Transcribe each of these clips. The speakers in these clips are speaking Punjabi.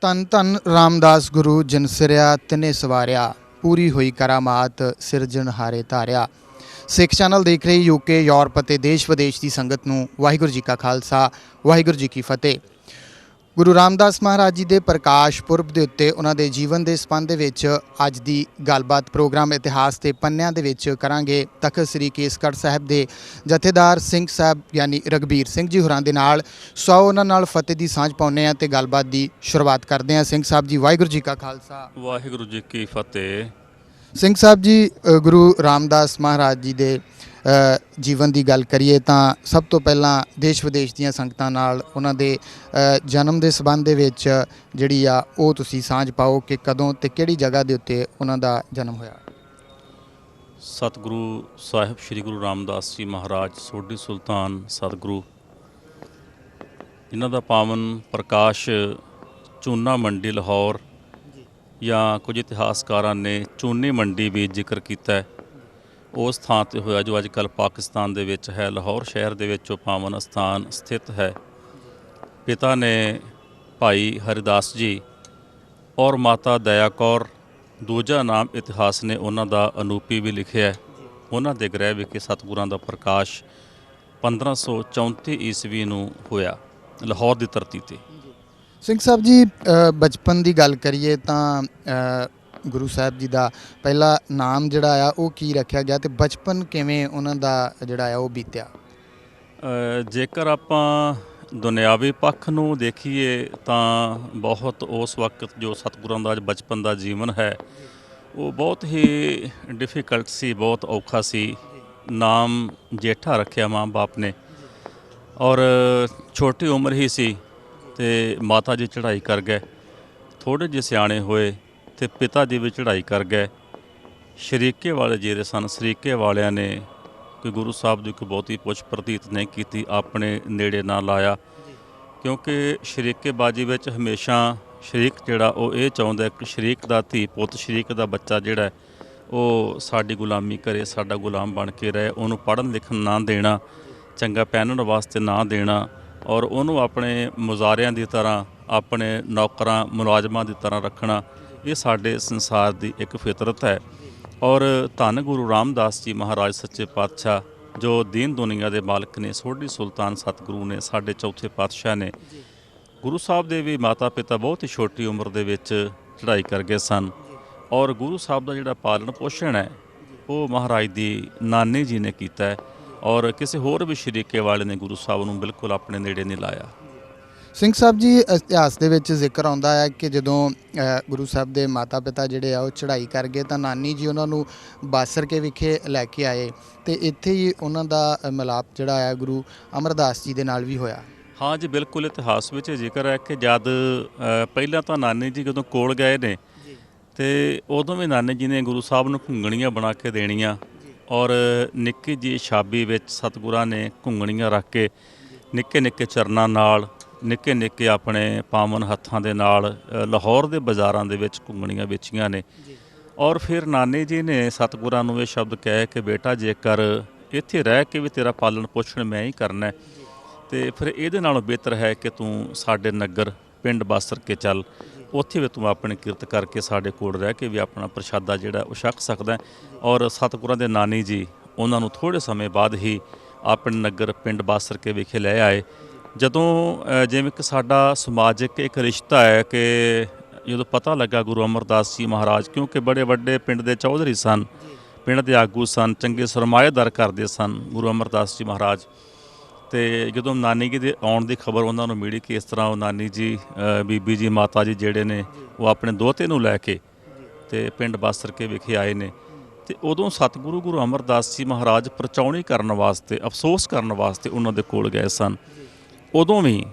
ਧੰਨ ਧੰਨ ਰਾਮਦਾਸ ਗੁਰੂ ਜਿਨ ਸਿਰਿਆ ਤਿਨੇ ਸਵਾਰਿਆ ਪੂਰੀ ਹੋਈ ਕਰਾਮਾਤ ਸਿਰਜਣਹਾਰੇ ਧਾਰਿਆ। ਸਿੱਖ ਚੈਨਲ ਦੇਖ ਰਹੇ ਯੂਕੇ ਯੂਰਪ ਅਤੇ ਦੇਸ਼ ਵਿਦੇਸ਼ ਦੀ ਸੰਗਤ ਨੂੰ ਵਾਹਿਗੁਰੂ ਜੀ ਕਾ ਖਾਲਸਾ ਵਾਹਿਗੁਰੂ ਜੀ ਕੀ ਫਤਿਹ। ਗੁਰੂ ਰਾਮਦਾਸ ਮਹਾਰਾਜ ਜੀ ਦੇ ਪ੍ਰਕਾਸ਼ ਪੁਰਬ ਦੇ ਉੱਤੇ ਉਹਨਾਂ ਦੇ ਜੀਵਨ ਦੇ ਸੰਬੰਧ ਦੇ ਵਿੱਚ ਅੱਜ ਦੀ ਗੱਲਬਾਤ ਪ੍ਰੋਗਰਾਮ ਇਤਿਹਾਸ ਦੇ ਪੰਨਿਆਂ ਦੇ ਵਿੱਚ ਕਰਾਂਗੇ। ਤਖਤ ਸ੍ਰੀ ਕੇਸਗੜ੍ਹ ਸਾਹਿਬ ਦੇ ਜਥੇਦਾਰ ਸਿੰਘ ਸਾਹਿਬ ਯਾਨੀ ਰਘਬੀਰ ਸਿੰਘ ਜੀ ਹੋਰਾਂ ਦੇ ਨਾਲ ਸੋ ਉਹਨਾਂ ਨਾਲ ਫਤਿਹ ਦੀ ਸਾਂਝ ਪਾਉਂਦੇ ਹਾਂ ਤੇ ਗੱਲਬਾਤ ਦੀ ਸ਼ੁਰੂਆਤ ਕਰਦੇ ਹਾਂ। ਸਿੰਘ ਸਾਹਿਬ ਜੀ ਵਾਹਿਗੁਰੂ ਜੀ ਕਾ ਖਾਲਸਾ ਵਾਹਿਗੁਰੂ ਜੀ ਕੀ ਫਤਿਹ। ਸਿੰਘ ਸਾਹਿਬ ਜੀ, ਗੁਰੂ ਰਾਮਦਾਸ ਮਹਾਰਾਜ ਜੀ ਦੇ ਜੀਵਨ ਦੀ ਗੱਲ ਕਰੀਏ ਤਾਂ ਸਭ ਤੋਂ ਪਹਿਲਾਂ ਦੇਸ਼ ਵਿਦੇਸ਼ ਦੀਆਂ ਸੰਗਤਾਂ ਨਾਲ ਉਹਨਾਂ ਦੇ ਜਨਮ ਦੇ ਸੰਬੰਧ ਦੇ ਵਿੱਚ ਜਿਹੜੀ ਆ ਉਹ ਤੁਸੀਂ ਸਾਂਝ ਪਾਓ ਕਿ ਕਦੋਂ ਤੇ ਕਿਹੜੀ ਜਗ੍ਹਾ ਦੇ ਉੱਤੇ ਉਹਨਾਂ ਦਾ ਜਨਮ ਹੋਇਆ। ਸਤਿਗੁਰੂ ਸਾਹਿਬ ਸ੍ਰੀ ਗੁਰੂ ਰਾਮਦਾਸ ਜੀ ਮਹਾਰਾਜ ਸੋਢੀ ਸੁਲਤਾਨ ਸਤਿਗੁਰੂ ਇਹਨਾਂ ਦਾ ਪਾਵਨ ਪ੍ਰਕਾਸ਼ ਚੂਨਾ ਮੰਡੀ ਲਾਹੌਰ ਜਾਂ ਕੁਝ ਇਤਿਹਾਸਕਾਰਾਂ ਨੇ ਚੂਨੇ ਮੰਡੀ ਵੀ ਜ਼ਿਕਰ ਕੀਤਾ ਹੈ, ਉਸ ਥਾਂ 'ਤੇ ਹੋਇਆ ਜੋ ਅੱਜ ਕੱਲ੍ਹ ਪਾਕਿਸਤਾਨ ਦੇ ਵਿੱਚ ਹੈ। ਲਾਹੌਰ ਸ਼ਹਿਰ ਦੇ ਵਿੱਚ ਉਹ ਪਾਵਨ ਅਸਥਾਨ ਸਥਿਤ ਹੈ। ਪਿਤਾ ਨੇ ਭਾਈ ਹਰਿਦਾਸ ਜੀ ਔਰ ਮਾਤਾ ਦਇਆ ਕੌਰ, ਦੂਜਾ ਨਾਮ ਇਤਿਹਾਸ ਨੇ ਉਹਨਾਂ ਦਾ ਅਨੂਪੀ ਵੀ ਲਿਖਿਆ ਹੈ। ਉਹਨਾਂ ਦੇ ਗ੍ਰਹਿ ਵਿਖੇ ਸਤਿਗੁਰਾਂ ਦਾ ਪ੍ਰਕਾਸ਼ 1534 ਈਸਵੀ ਨੂੰ ਹੋਇਆ ਲਾਹੌਰ ਦੀ ਧਰਤੀ 'ਤੇ। ਸਿੰਘ ਸਾਹਿਬ ਜੀ, ਬਚਪਨ ਦੀ ਗੱਲ ਕਰੀਏ ਤਾਂ ਗੁਰੂ ਸਾਹਿਬ ਜੀ ਦਾ ਪਹਿਲਾ ਨਾਮ ਜਿਹੜਾ ਆ ਉਹ ਕੀ ਰੱਖਿਆ ਗਿਆ ਤੇ ਬਚਪਨ ਕਿਵੇਂ ਉਹਨਾਂ ਦਾ ਜਿਹੜਾ ਆ ਉਹ ਬੀਤਿਆ? ਜੇਕਰ ਆਪਾਂ ਦੁਨਿਆਵੀ ਪੱਖ ਨੂੰ ਦੇਖੀਏ ਤਾਂ ਬਹੁਤ ਉਸ ਵਕਤ ਜੋ ਸਤਿਗੁਰਾਂ ਦਾ ਬਚਪਨ ਦਾ ਜੀਵਨ ਹੈ ਉਹ ਬਹੁਤ ਹੀ ਡਿਫਿਕਲਟ ਸੀ, ਬਹੁਤ ਔਖਾ ਸੀ। ਨਾਮ ਜੇਠਾ ਰੱਖਿਆ ਮਾਂ ਬਾਪ ਨੇ ਔਰ ਛੋਟੀ ਉਮਰ ਹੀ ਸੀ ਤੇ ਮਾਤਾ ਜੀ ਚੜ੍ਹਾਈ ਕਰ ਗਏ। ਥੋੜ੍ਹੇ ਜਿਹੇ ਸਿਆਣੇ ਹੋਏ ਅਤੇ ਪਿਤਾ ਜੀ ਵੀ ਚੜ੍ਹਾਈ ਕਰ ਗਏ। ਸ਼ਰੀਕੇ ਵਾਲੇ ਜਿਹੜੇ ਸਨ, ਸ਼ਰੀਕੇ ਵਾਲਿਆਂ ਨੇ ਕੋਈ ਗੁਰੂ ਸਾਹਿਬ ਦੀ ਕੋਈ ਬਹੁਤੀ ਪੁੱਛ ਪ੍ਰਤੀਤ ਨਹੀਂ ਕੀਤੀ, ਆਪਣੇ ਨੇੜੇ ਨਾ ਲਾਇਆ, ਕਿਉਂਕਿ ਸ਼ਰੀਕੇਬਾਜ਼ੀ ਵਿੱਚ ਹਮੇਸ਼ਾ ਸ਼ਰੀਕ ਜਿਹੜਾ ਉਹ ਇਹ ਚਾਹੁੰਦਾ ਕਿ ਸ਼ਰੀਕ ਦਾ ਧੀ ਪੁੱਤ, ਸ਼ਰੀਕ ਦਾ ਬੱਚਾ ਜਿਹੜਾ ਉਹ ਸਾਡੀ ਗੁਲਾਮੀ ਕਰੇ, ਸਾਡਾ ਗੁਲਾਮ ਬਣ ਕੇ ਰਹੇ, ਉਹਨੂੰ ਪੜ੍ਹਨ ਲਿਖਣ ਨਾ ਦੇਣਾ, ਚੰਗਾ ਪਹਿਨਣ ਵਾਸਤੇ ਨਾ ਦੇਣਾ ਔਰ ਉਹਨੂੰ ਆਪਣੇ ਮੁਜ਼ਾਰਿਆਂ ਦੀ ਤਰ੍ਹਾਂ, ਆਪਣੇ ਨੌਕਰਾਂ ਮੁਲਾਜ਼ਮਾਂ ਦੀ ਤਰ੍ਹਾਂ ਰੱਖਣਾ। ਇਹ ਸਾਡੇ ਸੰਸਾਰ ਦੀ ਇੱਕ ਫਿਤਰਤ ਹੈ। ਔਰ ਧੰਨ ਗੁਰੂ ਰਾਮਦਾਸ ਜੀ ਮਹਾਰਾਜ ਸੱਚੇ ਪਾਤਸ਼ਾਹ ਜੋ ਦੀਨ ਦੁਨੀਆ ਦੇ ਮਾਲਕ ਨੇ, ਸੋਢੀ ਸੁਲਤਾਨ ਸਤਿਗੁਰੂ ਨੇ, ਸਾਡੇ ਚੌਥੇ ਪਾਤਸ਼ਾਹ ਨੇ। ਗੁਰੂ ਸਾਹਿਬ ਦੇ ਵੀ ਮਾਤਾ ਪਿਤਾ ਬਹੁਤ ਹੀ ਛੋਟੀ ਉਮਰ ਦੇ ਵਿੱਚ ਚੜ੍ਹਾਈ ਕਰ ਗਏ ਸਨ ਔਰ ਗੁਰੂ ਸਾਹਿਬ ਦਾ ਜਿਹੜਾ ਪਾਲਣ ਪੋਸ਼ਣ ਹੈ ਉਹ ਮਹਾਰਾਜ ਦੀ ਨਾਨੀ ਜੀ ਨੇ ਕੀਤਾ ਹੈ ਔਰ ਕਿਸੇ ਹੋਰ ਵੀ ਸ਼ਰੀਕੇ ਵਾਲੇ ਨੇ ਗੁਰੂ ਸਾਹਿਬ ਨੂੰ ਬਿਲਕੁਲ ਆਪਣੇ ਨੇੜੇ ਨਹੀਂ ਲਾਇਆ। ਸਿੰਘ ਸਾਹਿਬ ਜੀ, ਇਤਿਹਾਸ ਦੇ ਵਿੱਚ ਜ਼ਿਕਰ ਆਉਂਦਾ ਹੈ ਕਿ ਜਦੋਂ ਗੁਰੂ ਸਾਹਿਬ ਦੇ ਮਾਤਾ ਪਿਤਾ ਜਿਹੜੇ ਆ ਉਹ ਚੜ੍ਹਾਈ ਕਰ ਗਏ ਤਾਂ ਨਾਨੀ ਜੀ ਉਹਨਾਂ ਨੂੰ ਬਾਸਰਕੇ ਵਿਖੇ ਲੈ ਕੇ ਆਏ ਅਤੇ ਇੱਥੇ ਹੀ ਉਹਨਾਂ ਦਾ ਮਿਲਾਪ ਜਿਹੜਾ ਹੈ ਗੁਰੂ ਅਮਰਦਾਸ ਜੀ ਦੇ ਨਾਲ ਵੀ ਹੋਇਆ। ਹਾਂ ਜੀ, ਬਿਲਕੁਲ ਇਤਿਹਾਸ ਵਿੱਚ ਜ਼ਿਕਰ ਹੈ ਕਿ ਜਦ ਪਹਿਲਾਂ ਤਾਂ ਨਾਨੀ ਜੀ ਜਦੋਂ ਕੋਲ ਗਏ ਨੇ ਅਤੇ ਉਦੋਂ ਵੀ ਨਾਨੀ ਜੀ ਨੇ ਗੁਰੂ ਸਾਹਿਬ ਨੂੰ ਘੁੰਗਣੀਆਂ ਬਣਾ ਕੇ ਦੇਣੀਆਂ ਔਰ ਨਿੱਕੀ ਜਿਹੀ ਛਾਬੀ ਵਿੱਚ ਸਤਿਗੁਰਾਂ ਨੇ ਘੁੰਗਣੀਆਂ ਰੱਖ ਕੇ ਨਿੱਕੇ ਨਿੱਕੇ ਚਰਨਾਂ ਨਾਲ, ਨਿੱਕੇ ਨਿੱਕੇ ਆਪਣੇ ਪਾਵਨ ਹੱਥਾਂ ਦੇ ਨਾਲ ਲਾਹੌਰ ਦੇ ਬਾਜ਼ਾਰਾਂ ਦੇ ਵਿੱਚ ਘੁੰਗਣੀਆਂ ਵੇਚੀਆਂ ਨੇ ਔਰ ਫਿਰ ਨਾਨੀ ਜੀ ਨੇ ਸਤਿਗੁਰਾਂ ਨੂੰ ਇਹ ਸ਼ਬਦ ਕਹੇ ਕਿ ਬੇਟਾ ਜੇਕਰ ਇੱਥੇ ਰਹਿ ਕੇ ਵੀ ਤੇਰਾ ਪਾਲਣ ਪੋਸ਼ਣ ਮੈਂ ਹੀ ਕਰਨਾ ਅਤੇ ਫਿਰ ਇਹਦੇ ਨਾਲੋਂ ਬਿਹਤਰ ਹੈ ਕਿ ਤੂੰ ਸਾਡੇ ਨਗਰ ਪਿੰਡ ਬਾਸਰ ਕੇ ਚੱਲ, ਉੱਥੇ ਵੀ ਤੂੰ ਆਪਣੀ ਕਿਰਤ ਕਰਕੇ ਸਾਡੇ ਕੋਲ ਰਹਿ ਕੇ ਵੀ ਆਪਣਾ ਪ੍ਰਸ਼ਾਦਾ ਜਿਹੜਾ ਉਹ ਛਕ ਸਕਦਾ। ਔਰ ਸਤਿਗੁਰਾਂ ਦੇ ਨਾਨੀ ਜੀ ਉਹਨਾਂ ਨੂੰ ਥੋੜ੍ਹੇ ਸਮੇਂ ਬਾਅਦ ਹੀ ਆਪਣੇ ਨਗਰ ਪਿੰਡ ਬਾਸਰ ਕੇ ਵਿਖੇ ਲੈ ਆਏ। ਜਦੋਂ ਜਿਵੇਂ ਕਿ ਸਾਡਾ ਸਮਾਜਿਕ ਇੱਕ ਰਿਸ਼ਤਾ ਹੈ ਕਿ ਜਦੋਂ ਪਤਾ ਲੱਗਾ ਗੁਰੂ ਅਮਰਦਾਸ ਜੀ ਮਹਾਰਾਜ, ਕਿਉਂਕਿ ਬੜੇ ਵੱਡੇ ਪਿੰਡ ਦੇ ਚੌਧਰੀ ਸਨ, ਪਿੰਡ ਦੇ ਆਗੂ ਸਨ, ਚੰਗੇ ਸਰਮਾਏਦਾਰ ਕਰਦੇ ਸਨ ਗੁਰੂ ਅਮਰਦਾਸ ਜੀ ਮਹਾਰਾਜ, ਅਤੇ ਜਦੋਂ ਨਾਨੀ ਜੀ ਦੇ ਆਉਣ ਦੀ ਖਬਰ ਉਹਨਾਂ ਨੂੰ ਮਿਲੀ ਕਿ ਇਸ ਤਰ੍ਹਾਂ ਉਹ ਨਾਨੀ ਜੀ, ਬੀਬੀ ਜੀ, ਮਾਤਾ ਜੀ ਜਿਹੜੇ ਨੇ ਉਹ ਆਪਣੇ ਦੋਹਤੇ ਨੂੰ ਲੈ ਕੇ ਅਤੇ ਪਿੰਡ ਬਾਸਰ ਕੇ ਵਿਖੇ ਆਏ ਨੇ ਅਤੇ ਉਦੋਂ ਸਤਿਗੁਰੂ ਗੁਰੂ ਅਮਰਦਾਸ ਜੀ ਮਹਾਰਾਜ ਪਰਚਾਉਣੀ ਕਰਨ ਵਾਸਤੇ, ਅਫਸੋਸ ਕਰਨ ਵਾਸਤੇ ਉਹਨਾਂ ਦੇ ਕੋਲ ਗਏ ਸਨ। ਉਦੋਂ ਵੀ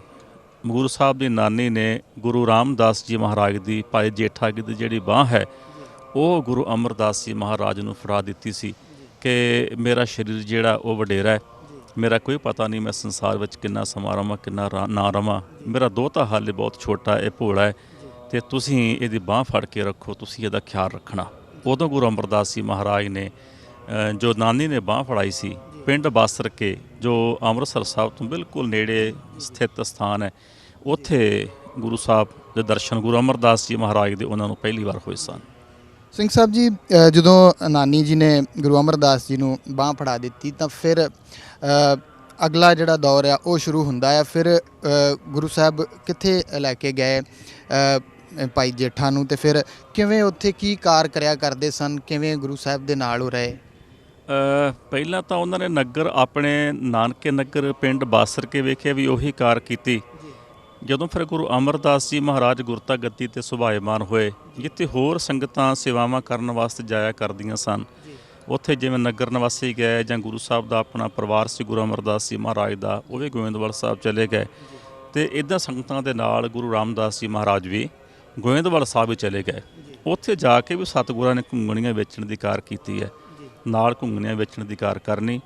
ਗੁਰੂ ਸਾਹਿਬ ਦੀ ਨਾਨੀ ਨੇ ਗੁਰੂ ਰਾਮਦਾਸ ਜੀ ਮਹਾਰਾਜ ਦੀ ਭਾਈ ਜੇਠਾ ਜੀ ਦੀ ਜਿਹੜੀ ਬਾਂਹ ਹੈ ਉਹ ਗੁਰੂ ਅਮਰਦਾਸ ਜੀ ਮਹਾਰਾਜ ਨੂੰ ਫੜਾ ਦਿੱਤੀ ਸੀ ਕਿ ਮੇਰਾ ਸਰੀਰ ਜਿਹੜਾ ਉਹ ਵਡੇਰਾ ਹੈ, ਮੇਰਾ ਕੋਈ ਪਤਾ ਨਹੀਂ ਮੈਂ ਸੰਸਾਰ ਵਿੱਚ ਕਿੰਨਾ ਸਮਾਂ ਰਵਾਂ, ਕਿੰਨਾ ਨਾ ਰਵਾਂ, ਮੇਰਾ ਦੋਹਤਾ ਹਾਲੇ ਬਹੁਤ ਛੋਟਾ, ਇਹ ਭੋਲਾ ਹੈ ਅਤੇ ਤੁਸੀਂ ਇਹਦੀ ਬਾਂਹ ਫੜ ਕੇ ਰੱਖੋ, ਤੁਸੀਂ ਇਹਦਾ ਖਿਆਲ ਰੱਖਣਾ। ਉਦੋਂ ਗੁਰੂ ਅਮਰਦਾਸ ਜੀ ਮਹਾਰਾਜ ਨੇ ਜੋ ਨਾਨੀ ਨੇ ਬਾਂਹ ਫੜਾਈ ਸੀ, ਪਿੰਡ ਬਾਸਰ ਕੇ ਜੋ ਅੰਮ੍ਰਿਤਸਰ ਸਾਹਿਬ ਤੋਂ ਬਿਲਕੁਲ ਨੇੜੇ ਸਥਿਤ ਸਥਾਨ ਹੈ, ਉੱਥੇ ਗੁਰੂ ਸਾਹਿਬ ਦੇ ਦਰਸ਼ਨ ਗੁਰੂ ਅਮਰਦਾਸ ਜੀ ਮਹਾਰਾਜ ਦੇ ਉਹਨਾਂ ਨੂੰ ਪਹਿਲੀ ਵਾਰ ਹੋਏ ਸਨ। ਸਿੰਘ ਸਾਹਿਬ ਜੀ, ਜਦੋਂ ਨਾਨੀ ਜੀ ਨੇ ਗੁਰੂ ਅਮਰਦਾਸ ਜੀ ਨੂੰ ਬਾਂਹ ਫੜਾ ਦਿੱਤੀ ਤਾਂ ਫਿਰ ਅਗਲਾ ਜਿਹੜਾ ਦੌਰ ਆ ਉਹ ਸ਼ੁਰੂ ਹੁੰਦਾ ਆ। ਫਿਰ ਗੁਰੂ ਸਾਹਿਬ ਕਿੱਥੇ ਲੈ ਕੇ ਗਏ ਭਾਈ ਜੇਠਾ ਨੂੰ, ਤੇ ਫਿਰ ਕਿਵੇਂ ਉੱਥੇ ਕੀ ਕਾਰ ਕਰਿਆ ਕਰਦੇ ਸਨ, ਕਿਵੇਂ ਗੁਰੂ ਸਾਹਿਬ ਦੇ ਨਾਲ ਉਹ ਰਹੇ? ਪਹਿਲਾਂ ਤਾਂ ਉਹਨਾਂ ਨੇ ਨਗਰ ਆਪਣੇ ਨਾਨਕੇ ਨਗਰ ਪਿੰਡ ਬਾਸਰ ਕੇ ਵੇਖਿਆ ਵੀ ਉਹੀ ਕਾਰ ਕੀਤੀ। ਜਦੋਂ ਫਿਰ ਗੁਰੂ ਅਮਰਦਾਸ ਜੀ ਮਹਾਰਾਜ ਗੁਰਤਾ ਗੱਦੀ 'ਤੇ ਸੁਭਾਇਮਾਨ ਹੋਏ, ਜਿੱਥੇ ਹੋਰ ਸੰਗਤਾਂ ਸੇਵਾਵਾਂ ਕਰਨ ਵਾਸਤੇ ਜਾਇਆ ਕਰਦੀਆਂ ਸਨ, ਉੱਥੇ ਜਿਵੇਂ ਨਗਰ ਨਿਵਾਸੀ ਗਏ ਜਾਂ ਗੁਰੂ ਸਾਹਿਬ ਦਾ ਆਪਣਾ ਪਰਿਵਾਰ ਸੀ ਗੁਰੂ ਅਮਰਦਾਸ ਜੀ ਮਹਾਰਾਜ ਦਾ, ਉਹ ਵੀ ਗੋਇੰਦਵਾਲ ਸਾਹਿਬ ਚਲੇ ਗਏ। ਅਤੇ ਇੱਦਾਂ ਸੰਗਤਾਂ ਦੇ ਨਾਲ ਗੁਰੂ ਰਾਮਦਾਸ ਜੀ ਮਹਾਰਾਜ ਵੀ ਗੋਇੰਦਵਾਲ ਸਾਹਿਬ ਵੀ ਚਲੇ ਗਏ। ਉੱਥੇ ਜਾ ਕੇ ਵੀ ਸਤਿਗੁਰਾਂ ਨੇ ਘੁੰਗਣੀਆਂ ਵੇਚਣ ਦੀ ਕਾਰ ਕੀਤੀ ਹੈ, ਨਾਲ ਘੁੰਗਣੀਆਂ ਵੇਚਣ ਦੀ ਕਾਰ ਕਰਨੀ,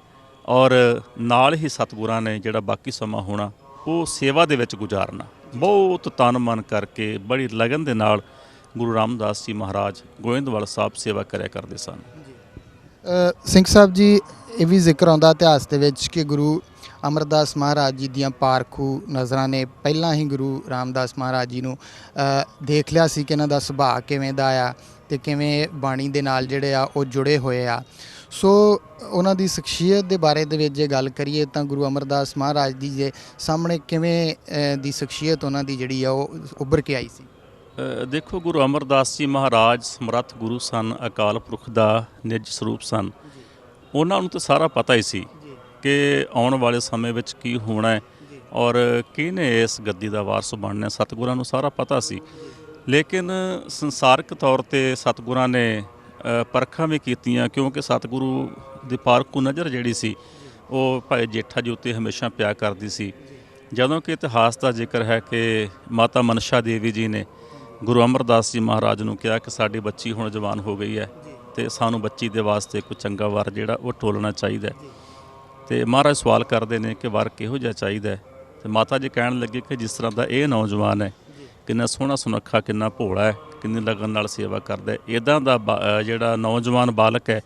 ਔਰ ਨਾਲ ਹੀ ਸਤਿਗੁਰਾਂ ਨੇ ਜਿਹੜਾ ਬਾਕੀ ਸਮਾਂ ਹੋਣਾ ਉਹ ਸੇਵਾ ਦੇ ਵਿੱਚ ਗੁਜ਼ਾਰਨਾ। ਬਹੁਤ ਤਨ ਮਨ ਕਰਕੇ ਬੜੀ ਲਗਨ ਦੇ ਨਾਲ ਗੁਰੂ ਰਾਮਦਾਸ ਜੀ ਮਹਾਰਾਜ ਗੋਇੰਦਵਾਲ ਸਾਹਿਬ ਸੇਵਾ ਕਰਿਆ ਕਰਦੇ ਸਨ। ਸਿੰਘ ਸਾਹਿਬ ਜੀ, ਇਹ ਵੀ ਜ਼ਿਕਰ ਆਉਂਦਾ ਇਤਿਹਾਸ ਦੇ ਵਿੱਚ ਕਿ ਗੁਰੂ ਅਮਰਦਾਸ ਮਹਾਰਾਜ ਜੀ ਦੀਆਂ ਪਾਰਖੂ ਨਜ਼ਰਾਂ ਨੇ ਪਹਿਲਾਂ ਹੀ ਗੁਰੂ ਰਾਮਦਾਸ ਮਹਾਰਾਜ ਜੀ ਨੂੰ ਦੇਖ ਲਿਆ ਸੀ ਕਿ ਇਹਨਾਂ ਦਾ ਸੁਭਾਅ ਕਿਵੇਂ ਦਾ ਆ ਅਤੇ ਕਿਵੇਂ ਬਾਣੀ ਦੇ ਨਾਲ ਜਿਹੜੇ ਆ ਉਹ ਜੁੜੇ ਹੋਏ ਆ। ਸੋ ਉਹਨਾਂ ਦੀ ਸ਼ਖਸੀਅਤ ਦੇ ਬਾਰੇ ਦੇ ਵਿੱਚ ਜੇ ਗੱਲ ਕਰੀਏ ਤਾਂ ਗੁਰੂ ਅਮਰਦਾਸ ਮਹਾਰਾਜ ਜੀ ਦੇ ਸਾਹਮਣੇ ਕਿਵੇਂ ਦੀ ਸ਼ਖਸੀਅਤ ਉਹਨਾਂ ਦੀ ਜਿਹੜੀ ਆ ਉਹ ਉੱਭਰ ਕੇ ਆਈ ਸੀ? ਦੇਖੋ, ਗੁਰੂ ਅਮਰਦਾਸ ਜੀ ਮਹਾਰਾਜ ਸਮਰੱਥ ਗੁਰੂ ਸਨ, ਅਕਾਲ ਪੁਰਖ ਦਾ ਨਿੱਜ ਸਰੂਪ ਸਨ। ਉਹਨਾਂ ਨੂੰ ਤਾਂ ਸਾਰਾ ਪਤਾ ਹੀ ਸੀ ਕਿ ਆਉਣ ਵਾਲੇ ਸਮੇਂ ਵਿੱਚ ਕੀ ਹੋਣਾ ਹੈ ਔਰ ਕਿਹਨੇ ਇਸ ਗੱਦੀ ਦਾ ਵਾਰਸ ਬਣਨਾ। ਸਤਿਗੁਰਾਂ ਨੂੰ ਸਾਰਾ ਪਤਾ ਸੀ, ਲੇਕਿਨ ਸੰਸਾਰਕ ਤੌਰ 'ਤੇ ਸਤਿਗੁਰਾਂ ਨੇ ਪਰਖਾਂ ਵੀ ਕੀਤੀਆਂ, ਕਿਉਂਕਿ ਸਤਿਗੁਰੂ ਦੀ ਪਾਰਖੂ ਨਜ਼ਰ ਜਿਹੜੀ ਸੀ ਉਹ ਭਾਈ ਜੇਠਾ ਜੀ ਉੱਤੇ ਹਮੇਸ਼ਾ ਪਿਆ ਕਰਦੀ ਸੀ। ਜਦੋਂ ਕਿ ਇਤਿਹਾਸ ਦਾ ਜ਼ਿਕਰ ਹੈ ਕਿ ਮਾਤਾ ਮਨਸ਼ਾ ਦੇਵੀ ਜੀ ਨੇ ਗੁਰੂ ਅਮਰਦਾਸ ਜੀ ਮਹਾਰਾਜ ਨੂੰ ਕਿਹਾ ਕਿ ਸਾਡੀ ਬੱਚੀ ਹੁਣ ਜਵਾਨ ਹੋ ਗਈ ਹੈ ਅਤੇ ਸਾਨੂੰ ਬੱਚੀ ਦੇ ਵਾਸਤੇ ਕੋਈ ਚੰਗਾ ਵਰ ਜਿਹੜਾ ਉਹ ਟੋਲਣਾ ਚਾਹੀਦਾ। ਅਤੇ ਮਹਾਰਾਜ ਸਵਾਲ ਕਰਦੇ ਨੇ ਕਿ ਵਰ ਕਿਹੋ ਜਿਹਾ ਚਾਹੀਦਾ? ਅਤੇ ਮਾਤਾ ਜੀ ਕਹਿਣ ਲੱਗੇ ਕਿ ਜਿਸ ਤਰ੍ਹਾਂ ਦਾ ਇਹ ਨੌਜਵਾਨ ਹੈ, ਕਿੰਨਾ ਸੋਹਣਾ ਸੁਨੱਖਾ, ਕਿੰਨਾ ਭੋਲਾ ਹੈ, ਕਿੰਨੀ ਲਗਨ ਨਾਲ ਸੇਵਾ ਕਰਦਾ, ਇੱਦਾਂ ਦਾ ਜਿਹੜਾ ਨੌਜਵਾਨ ਬਾਲਕ ਹੈ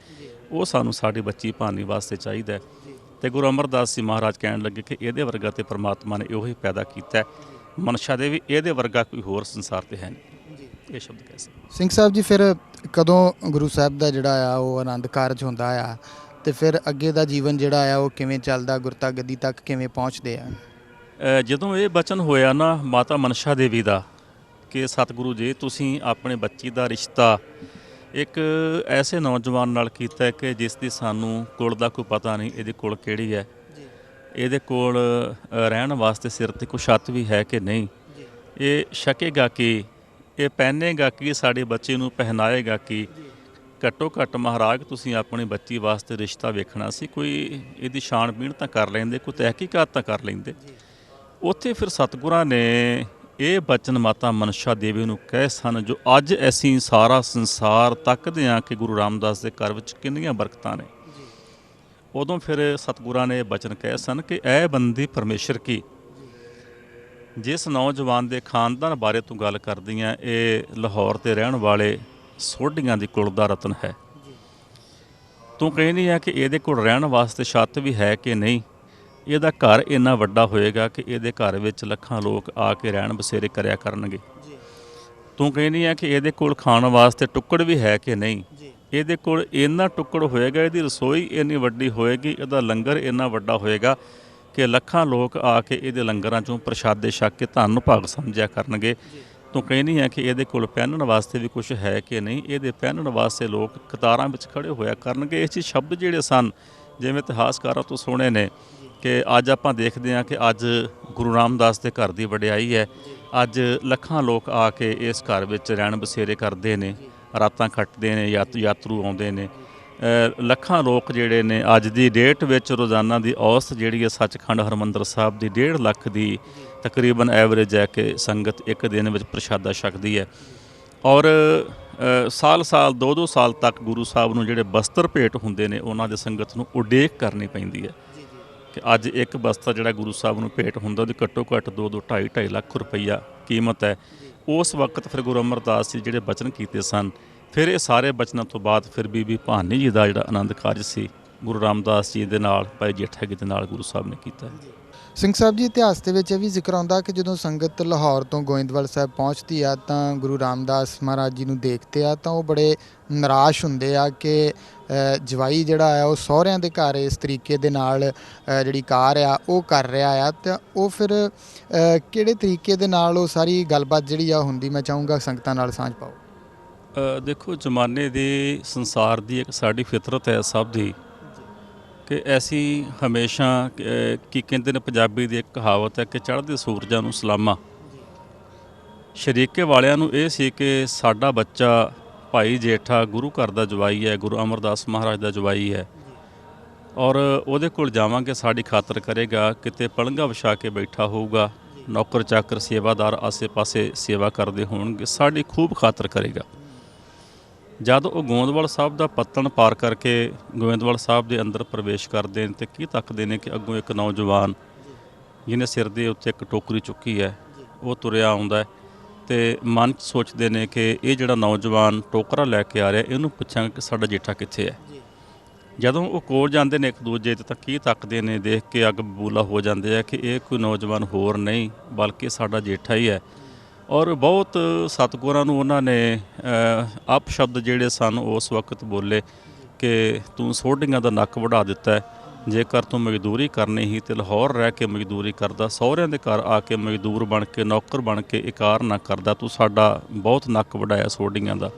ਉਹ ਸਾਨੂੰ ਸਾਡੀ ਬੱਚੀ ਭਾਨੀ ਵਾਸਤੇ ਚਾਹੀਦਾ। ਅਤੇ ਗੁਰੂ ਅਮਰਦਾਸ ਜੀ ਮਹਾਰਾਜ ਕਹਿਣ ਲੱਗੇ ਕਿ ਇਹਦੇ ਵਰਗਾ ਤੇ ਪਰਮਾਤਮਾ ਨੇ ਉਹੀ ਪੈਦਾ ਕੀਤਾ, ਮਨਸ਼ਾ ਦੇ ਵੀ ਇਹਦੇ ਵਰਗਾ ਕੋਈ ਹੋਰ ਸੰਸਾਰ 'ਤੇ ਹੈ ਨਹੀਂ। ਇਹ ਸ਼ਬਦ ਕਹਿ ਸਕਦੇ। ਸਿੰਘ ਸਾਹਿਬ ਜੀ, ਫਿਰ ਕਦੋਂ ਗੁਰੂ ਸਾਹਿਬ ਦਾ ਜਿਹੜਾ ਆ ਉਹ ਆਨੰਦ ਕਾਰਜ ਹੁੰਦਾ ਆ ਅਤੇ ਫਿਰ ਅੱਗੇ ਦਾ ਜੀਵਨ ਜਿਹੜਾ ਆ ਉਹ ਕਿਵੇਂ ਚੱਲਦਾ, ਗੁਰਤਾ ਗੱਦੀ ਤੱਕ ਕਿਵੇਂ ਪਹੁੰਚਦੇ ਆ? ਜਦੋਂ ਇਹ ਬਚਨ ਹੋਇਆ ਨਾ ਮਾਤਾ ਮਨਸ਼ਾ ਦੇਵੀ ਦਾ ਕਿ ਸਤਿਗੁਰੂ ਜੀ ਤੁਸੀਂ ਆਪਣੇ ਬੱਚੀ ਦਾ ਰਿਸ਼ਤਾ ਇੱਕ ਐਸੇ ਨੌਜਵਾਨ ਨਾਲ ਕੀਤਾ ਕਿ ਜਿਸ ਦੀ ਸਾਨੂੰ ਕੁਲ ਦਾ ਕੋਈ ਪਤਾ ਨਹੀਂ, ਇਹਦੀ ਕੁਲ ਕਿਹੜੀ ਹੈ, ਇਹਦੇ ਕੋਲ ਰਹਿਣ ਵਾਸਤੇ ਸਿਰ 'ਤੇ ਕੋਈ ਛੱਤ ਵੀ ਹੈ ਕਿ ਨਹੀਂ, ਇਹ ਛਕੇਗਾ ਕਿ ਇਹ ਪਹਿਨੇਗਾ ਕਿ ਸਾਡੇ ਬੱਚੇ ਨੂੰ ਪਹਿਨਾਏਗਾ ਕਿ ਘੱਟੋ ਘੱਟ ਮਹਾਰਾਜ ਤੁਸੀਂ ਆਪਣੀ ਬੱਚੀ ਵਾਸਤੇ ਰਿਸ਼ਤਾ ਵੇਖਣਾ ਸੀ, ਕੋਈ ਇਹਦੀ ਛਾਣਬੀਣ ਤਾਂ ਕਰ ਲੈਂਦੇ, ਕੋਈ ਤਹਿਕੀਕਾਤ ਤਾਂ ਕਰ ਲੈਂਦੇ। ਉੱਥੇ ਫਿਰ ਸਤਿਗੁਰਾਂ ਨੇ ਇਹ ਬਚਨ ਮਾਤਾ ਮਨਸ਼ਾ ਦੇਵੀ ਨੂੰ ਕਹੇ ਸਨ ਜੋ ਅੱਜ ਅਸੀਂ ਸਾਰਾ ਸੰਸਾਰ ਤੱਕਦੇ ਹਾਂ ਕਿ ਗੁਰੂ ਰਾਮਦਾਸ ਦੇ ਘਰ ਵਿੱਚ ਕਿੰਨੀਆਂ ਬਰਕਤਾਂ ਨੇ। ਉਦੋਂ ਫਿਰ ਸਤਿਗੁਰਾਂ ਨੇ ਇਹ ਬਚਨ ਕਹੇ ਸਨ ਕਿ ਇਹ ਬੰਦੀ ਪਰਮੇਸ਼ਰ ਕੀ। ਜਿਸ ਨੌਜਵਾਨ ਦੇ ਖਾਨਦਾਨ ਬਾਰੇ ਤੂੰ ਗੱਲ ਕਰਦੀ ਆਂ, ਇਹ ਲਾਹੌਰ 'ਤੇ ਰਹਿਣ ਵਾਲੇ ਸੋਢੀਆਂ ਦੀ ਕੁਲ ਦਾ ਰਤਨ ਹੈ। ਤੂੰ ਕਹਿੰਦੀ ਆ ਕਿ ਇਹਦੇ ਕੋਲ ਰਹਿਣ ਵਾਸਤੇ ਛੱਤ ਵੀ ਹੈ ਕਿ ਨਹੀਂ, ਇਹਦਾ ਘਰ ਇੰਨਾ ਵੱਡਾ ਹੋਏਗਾ ਕਿ ਇਹਦੇ ਘਰ ਵਿੱਚ ਲੱਖਾਂ ਲੋਕ ਆ ਕੇ ਰਹਿਣ ਬਸੇਰੇ ਕਰਿਆ ਕਰਨਗੇ। ਤੂੰ ਕਹਿੰਦੀ ਆ ਕਿ ਇਹਦੇ ਕੋਲ ਖਾਣ ਵਾਸਤੇ ਟੁੱਕੜ ਵੀ ਹੈ ਕਿ ਨਹੀਂ, ਇਹਦੇ ਕੋਲ ਇੰਨਾ ਟੁੱਕੜ ਹੋਏਗਾ, ਇਹਦੀ ਰਸੋਈ ਇੰਨੀ ਵੱਡੀ ਹੋਏਗੀ, ਇਹਦਾ ਲੰਗਰ ਇੰਨਾ ਵੱਡਾ ਹੋਏਗਾ ਕਿ ਲੱਖਾਂ ਲੋਕ ਆ ਕੇ ਇਹਦੇ ਲੰਗਰਾਂ 'ਚੋਂ ਪ੍ਰਸ਼ਾਦੇ ਛਕ ਕੇ ਧੰਨ ਭਾਗ ਸਮਝਿਆ ਕਰਨਗੇ। ਤੂੰ ਕਹਿੰਦੀ ਆ ਕਿ ਇਹਦੇ ਕੋਲ ਪਹਿਨਣ ਵਾਸਤੇ ਵੀ ਕੁਝ ਹੈ ਕਿ ਨਹੀਂ, ਇਹਦੇ ਪਹਿਨਣ ਵਾਸਤੇ ਲੋਕ ਕਤਾਰਾਂ ਵਿੱਚ ਖੜ੍ਹੇ ਹੋਇਆ ਕਰਨਗੇ। ਇਹ 'ਚ ਸ਼ਬਦ ਜਿਹੜੇ ਸਨ ਜਿਵੇਂ ਇਤਿਹਾਸਕਾਰਾਂ ਤੋਂ ਸੁਣੇ ਨੇ ਕਿ ਅੱਜ ਆਪਾਂ ਦੇਖਦੇ ਹਾਂ ਕਿ ਅੱਜ ਗੁਰੂ ਰਾਮਦਾਸ ਦੇ ਘਰ ਦੀ ਵਡਿਆਈ ਹੈ। ਅੱਜ ਲੱਖਾਂ ਲੋਕ ਆ ਕੇ ਇਸ ਘਰ ਵਿੱਚ ਰਹਿਣ ਬਸੇਰੇ ਕਰਦੇ ਨੇ, ਰਾਤਾਂ ਕੱਟਦੇ ਨੇ, ਯਾਤਰੂ ਆਉਂਦੇ ਨੇ। ਲੱਖਾਂ ਲੋਕ ਜਿਹੜੇ ਨੇ ਅੱਜ ਦੀ ਡੇਟ ਵਿੱਚ ਰੋਜ਼ਾਨਾ ਦੀ ਔਸਤ ਜਿਹੜੀ ਹੈ ਸੱਚਖੰਡ ਹਰਿਮੰਦਰ ਸਾਹਿਬ ਦੀ 1.5 ਲੱਖ ਦੀ ਤਕਰੀਬਨ ਐਵਰੇਜ ਹੈ ਕਿ ਸੰਗਤ ਇੱਕ ਦਿਨ ਵਿੱਚ ਪ੍ਰਸ਼ਾਦਾ ਛਕਦੀ ਹੈ। ਔਰ ਸਾਲ 2-2 ਸਾਲ ਤੱਕ ਗੁਰੂ ਸਾਹਿਬ ਨੂੰ ਜਿਹੜੇ ਬਸਤਰ ਭੇਟ ਹੁੰਦੇ ਨੇ ਉਹਨਾਂ ਦੇ ਸੰਗਤ ਨੂੰ ਉਡੀਕ ਕਰਨੀ ਪੈਂਦੀ ਹੈ ਕਿ ਅੱਜ ਇੱਕ ਬਸਤਰ ਜਿਹੜਾ ਗੁਰੂ ਸਾਹਿਬ ਨੂੰ ਭੇਟ ਹੁੰਦਾ ਉਹਦੀ ਘੱਟੋ ਘੱਟ 2-2.5 ਲੱਖ ਰੁਪਈਆ ਕੀਮਤ ਹੈ। ਉਸ ਵਕਤ ਫਿਰ ਗੁਰੂ ਅਮਰਦਾਸ ਜੀ ਜਿਹੜੇ ਬਚਨ ਕੀਤੇ ਸਨ, ਫਿਰ ਇਹ ਸਾਰੇ ਬਚਨਾਂ ਤੋਂ ਬਾਅਦ ਫਿਰ ਬੀਬੀ ਭਾਨੀ ਜੀ ਦਾ ਜਿਹੜਾ ਆਨੰਦ ਕਾਰਜ ਸੀ ਗੁਰੂ ਰਾਮਦਾਸ ਜੀ ਦੇ ਨਾਲ, ਭਾਈ ਜੇਠਾ ਜੀ ਦੇ ਨਾਲ ਗੁਰੂ ਸਾਹਿਬ ਨੇ ਕੀਤਾ। ਸਿੰਘ ਸਾਹਿਬ ਜੀ, ਇਤਿਹਾਸ ਦੇ ਵਿੱਚ ਇਹ ਵੀ ਜ਼ਿਕਰ ਆਉਂਦਾ ਕਿ ਜਦੋਂ ਸੰਗਤ ਲਾਹੌਰ ਤੋਂ ਗੋਇੰਦਵਾਲ ਸਾਹਿਬ ਪਹੁੰਚਦੀ ਆ ਤਾਂ ਗੁਰੂ ਰਾਮਦਾਸ ਮਹਾਰਾਜ ਜੀ ਨੂੰ ਦੇਖਦੇ ਆ ਤਾਂ ਉਹ ਬੜੇ ਨਿਰਾਸ਼ ਹੁੰਦੇ ਆ ਕਿ ਜਵਾਈ ਜਿਹੜਾ ਆ ਉਹ ਸਹੁਰਿਆਂ ਦੇ ਘਰ ਇਸ ਤਰੀਕੇ ਦੇ ਨਾਲ ਜਿਹੜੀ ਕਾਰ ਆ ਉਹ ਕਰ ਰਿਹਾ ਆ। ਤਾਂ ਉਹ ਫਿਰ ਕਿਹੜੇ ਤਰੀਕੇ ਦੇ ਨਾਲ ਉਹ ਸਾਰੀ ਗੱਲਬਾਤ ਜਿਹੜੀ ਆ ਹੁੰਦੀ, ਮੈਂ ਚਾਹੂੰਗਾ ਸੰਗਤਾਂ ਨਾਲ ਸਾਂਝ ਪਾਓ। ਦੇਖੋ, ਜ਼ਮਾਨੇ ਦੇ ਸੰਸਾਰ ਦੀ ਇੱਕ ਸਾਡੀ ਫਿਤਰਤ ਹੈ ਸਭ ਦੀ ਕਿ ਐਸੀ ਹਮੇਸ਼ਾ ਕੀ ਕਹਿੰਦੇ ਨੇ, ਪੰਜਾਬੀ ਦੀ ਇੱਕ ਕਹਾਵਤ ਹੈ ਕਿ ਚੜ੍ਹਦੇ ਸੂਰਜਾਂ ਨੂੰ ਸਲਾਮਾਂ। ਸ਼ਰੀਕੇ ਵਾਲਿਆਂ ਨੂੰ ਇਹ ਸੀ ਕਿ ਸਾਡਾ ਬੱਚਾ ਭਾਈ ਜੇਠਾ ਗੁਰੂ ਘਰ ਦਾ ਜਵਾਈ ਹੈ, ਗੁਰੂ ਅਮਰਦਾਸ ਮਹਾਰਾਜ ਦਾ ਜਵਾਈ ਹੈ, ਔਰ ਉਹਦੇ ਕੋਲ ਜਾਵਾਂਗੇ, ਸਾਡੀ ਖਾਤਰ ਕਰੇਗਾ, ਕਿਤੇ ਪਲੰਘਾ ਵਿਛਾ ਕੇ ਬੈਠਾ ਹੋਊਗਾ, ਨੌਕਰ ਚਾਕਰ ਸੇਵਾਦਾਰ ਆਸੇ-ਪਾਸੇ ਸੇਵਾ ਕਰਦੇ ਹੋਣਗੇ, ਸਾਡੀ ਖੂਬ ਖਾਤਰ ਕਰੇਗਾ। ਜਦ ਉਹ ਗੋਇੰਦਵਾਲ ਸਾਹਿਬ ਦਾ ਪੱਤਣ ਪਾਰ ਕਰਕੇ ਗੋਇੰਦਵਾਲ ਸਾਹਿਬ ਦੇ ਅੰਦਰ ਪ੍ਰਵੇਸ਼ ਕਰਦੇ ਨੇ ਤੇ ਕੀ ਤੱਕਦੇ ਨੇ ਕਿ ਅੱਗੋਂ ਇੱਕ ਨੌਜਵਾਨ ਜਿਹਨੇ ਸਿਰ ਦੇ ਉੱਤੇ ਇੱਕ ਟੋਕਰੀ ਚੁੱਕੀ ਹੈ ਉਹ ਤੁਰਿਆ ਆਉਂਦਾ ਤੇ ਮਨ 'ਚ ਸੋਚਦੇ ਨੇ ਕਿ ਇਹ ਜਿਹੜਾ ਨੌਜਵਾਨ ਟੋਕਰਾ ਲੈ ਕੇ ਆ ਰਿਹਾ, ਇਹਨੂੰ ਪੁੱਛਾਂਗੇ ਕਿ ਸਾਡਾ ਜੇਠਾ ਕਿੱਥੇ ਹੈ। ਜਦੋਂ ਉਹ ਕੋਲ ਜਾਂਦੇ ਨੇ ਇੱਕ ਦੂਜੇ 'ਤੇ ਤਾਂ ਕੀ ਤੱਕਦੇ ਨੇ, ਦੇਖ ਕੇ ਅੱਗ ਬਬੂਲਾ ਹੋ ਜਾਂਦੇ ਆ ਕਿ ਇਹ ਕੋਈ ਨੌਜਵਾਨ ਹੋਰ ਨਹੀਂ ਬਲਕਿ ਸਾਡਾ ਜੇਠਾ ਹੀ ਹੈ। ਔਰ ਬਹੁਤ ਸਤਿਗੁਰਾਂ ਨੂੰ ਉਹਨਾਂ ਨੇ ਅਪਸ਼ਬਦ ਜਿਹੜੇ ਸਨ ਉਸ ਵਕਤ ਬੋਲੇ ਕਿ ਤੂੰ ਸੋਢੀਆਂ ਦਾ ਨੱਕ ਵਢਾ ਦਿੱਤਾ ਹੈ, ਜੇਕਰ ਤੂੰ ਮਜ਼ਦੂਰੀ ਕਰਨੀ ਸੀ ਤੇ ਲਾਹੌਰ ਰਹਿ ਕੇ ਮਜ਼ਦੂਰੀ ਕਰਦਾ, ਸਹੁਰਿਆਂ ਦੇ ਘਰ ਆ ਕੇ ਮਜ਼ਦੂਰ ਬਣ ਕੇ ਨੌਕਰ ਬਣ ਕੇ ਇਕਾਰ ਨਾ ਕਰਦਾ, ਤੂੰ ਸਾਡਾ ਬਹੁਤ ਨੱਕ ਵਢਾਇਆ ਸੋਢੀਆਂ ਦਾ।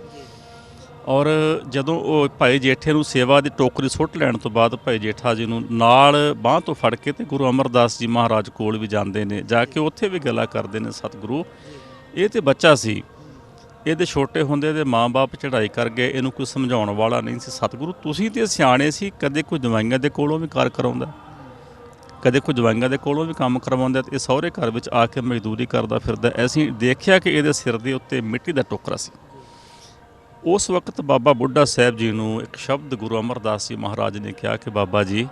ਔਰ ਜਦੋਂ ਉਹ ਭਾਈ ਜੇਠੇ ਨੂੰ ਸੇਵਾ ਦੀ ਟੋਕਰੀ ਸੁੱਟ ਲੈਣ ਤੋਂ ਬਾਅਦ ਭਾਈ ਜੇਠਾ ਜੀ ਨੂੰ ਨਾਲ ਬਾਂਹ ਤੋਂ ਫੜ ਕੇ ਤੇ ਗੁਰੂ ਅਮਰਦਾਸ ਜੀ ਮਹਾਰਾਜ ਕੋਲ ਵੀ ਜਾਂਦੇ ਨੇ, ਜਾ ਕੇ ਉੱਥੇ ਵੀ ਗੱਲਾਂ ਕਰਦੇ ਨੇ, ਸਤਿਗੁਰੂ ਇਹ ਤੇ ਬੱਚਾ ਸੀ, ਇਹਦੇ ਛੋਟੇ ਹੁੰਦੇ ਦੇ ਮਾਂ-ਬਾਪ ਚੜ੍ਹਾਈ ਕਰ ਗਏ, ਇਹਨੂੰ ਕੋਈ ਸਮਝਾਉਣ ਵਾਲਾ ਨਹੀਂ ਸੀ। ਸਤਿਗੁਰੂ ਤੁਸੀਂ ਤੇ ਸਿਆਣੇ ਸੀ, ਕਦੇ ਕੋਈ ਦਵਾਈਆਂ ਦੇ ਕੋਲੋਂ ਵੀ ਕਾਰ ਕਰਾਉਂਦਾ, ਕਦੇ ਕੋਈ ਦਵਾਈਆਂ ਦੇ ਕੋਲੋਂ ਵੀ ਕੰਮ ਕਰਵਾਉਂਦਾ, ਤੇ ਇਹ ਸਹੁਰੇ ਘਰ ਵਿੱਚ ਆ ਕੇ ਮਜ਼ਦੂਰੀ ਕਰਦਾ ਫਿਰਦਾ। ਅਸੀਂ ਦੇਖਿਆ ਕਿ ਇਹਦੇ ਸਿਰ ਦੇ ਉੱਤੇ ਮਿੱਟੀ ਦਾ ਟੋਕਰਾ ਸੀ। ਉਸ ਵਕਤ ਬਾਬਾ ਬੁੱਢਾ ਸਾਹਿਬ ਜੀ ਨੂੰ ਇੱਕ ਸ਼ਬਦ ਗੁਰੂ ਅਮਰਦਾਸ ਜੀ ਮਹਾਰਾਜ ਨੇ ਕਿਹਾ ਕਿ ਬਾਬਾ ਜੀ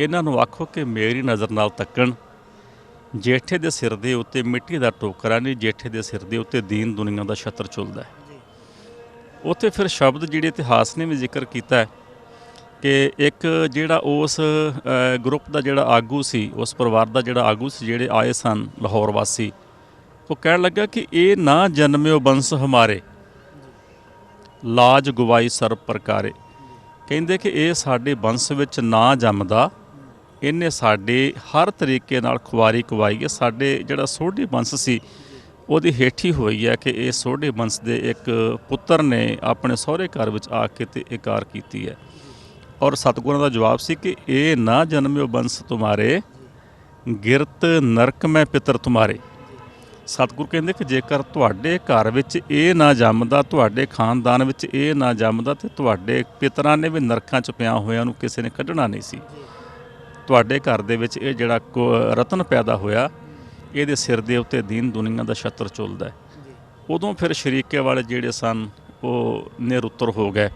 ਇਹਨਾਂ ਨੂੰ ਆਖੋ ਕਿ ਮੇਰੀ ਨਜ਼ਰ ਨਾਲ ਤੱਕਣ, ਜੇਠੇ ਦੇ ਸਿਰ ਦੇ ਉੱਤੇ ਮਿੱਟੀ ਦਾ ਟੋਕਰਾ ਨਹੀਂ, ਜੇਠੇ ਦੇ ਸਿਰ ਦੇ ਉੱਤੇ ਦੀਨ ਦੁਨੀਆ ਦਾ ਛਤਰ ਝੁੱਲਦਾ ਹੈ। ਉੱਥੇ ਫਿਰ ਸ਼ਬਦ ਜਿਹੜੇ ਇਤਿਹਾਸ ਨੇ ਵੀ ਜ਼ਿਕਰ ਕੀਤਾ ਕਿ ਇੱਕ ਜਿਹੜਾ ਉਸ ਗਰੁੱਪ ਦਾ ਜਿਹੜਾ ਆਗੂ ਸੀ, ਉਸ ਪਰਿਵਾਰ ਦਾ ਜਿਹੜਾ ਆਗੂ ਸੀ, ਜਿਹੜੇ ਆਏ ਸਨ ਲਾਹੌਰ ਵਾਸੀ, ਉਹ ਕਹਿਣ ਲੱਗਾ ਕਿ ਇਹ ਨਾ ਜਨਮਿਓ ਬੰਸ ਹਮਾਰੇ, ਲਾਜ ਗਵਾਈ ਸਰਬ ਪ੍ਰਕਾਰੇ। ਕਹਿੰਦੇ ਕਿ ਇਹ ਸਾਡੇ ਬੰਸ ਵਿੱਚ ਨਾ ਜੰਮਦਾ, ਇਹਨੇ ਸਾਡੇ ਹਰ ਤਰੀਕੇ ਨਾਲ ਖੁਆਰੀ ਕਵਾਈ ਹੈ। ਸਾਡੇ ਜਿਹੜਾ ਸੋਢੀ ਬੰਸ ਸੀ ਉਹਦੀ ਹੇਠੀ ਹੋਈ ਹੈ ਕਿ ਇਹ ਸੋਢੀ ਬੰਸ ਦੇ ਇੱਕ ਪੁੱਤਰ ਨੇ ਆਪਣੇ ਸਹੁਰੇ ਘਰ ਵਿੱਚ ਆ ਕੇ ਤੇ ਇਕਾਰ ਕੀਤੀ ਹੈ। ਔਰ ਸਤਿਗੁਰਾਂ ਦਾ ਜਵਾਬ ਸੀ ਕਿ ਇਹ ਨਾ ਜਨਮਿਓ ਬੰਸ ਤੁਮਾਰੇ, ਗਿਰਤ ਨਰਕ ਮੈਂ ਪਿਤਰ ਤੁਮਾਰੇ। ਸਤਿਗੁਰੂ ਕਹਿੰਦੇ ਕਿ ਜੇਕਰ ਤੁਹਾਡੇ ਘਰ ਵਿੱਚ ਇਹ ਨਾ ਜੰਮਦਾ, ਤੁਹਾਡੇ ਖਾਨਦਾਨ ਵਿੱਚ ਇਹ ਨਾ ਜੰਮਦਾ, ਤੇ ਤੁਹਾਡੇ ਪਿਤਰਾਂ ਨੇ ਵੀ ਨਰਕਾਂ 'ਚ ਪਿਆ ਹੋਇਆਂ ਨੂੰ ਕਿਸੇ ਨੇ ਕੱਢਣਾ ਨਹੀਂ ਸੀ। ਤੁਹਾਡੇ ਘਰ ਦੇ ਵਿੱਚ ਇਹ ਜਿਹੜਾ ਰਤਨ ਪੈਦਾ ਹੋਇਆ, ਇਹਦੇ ਸਿਰ ਦੇ ਉੱਤੇ ਦੀਨ ਦੁਨੀਆ ਦਾ ਛਤਰ ਝੁੱਲਦਾ। ਉਦੋਂ ਫਿਰ ਸ਼ਰੀਕੇ ਵਾਲੇ ਜਿਹੜੇ ਸਨ ਉਹ ਨਿਰੁੱਤਰ ਹੋ ਗਏ।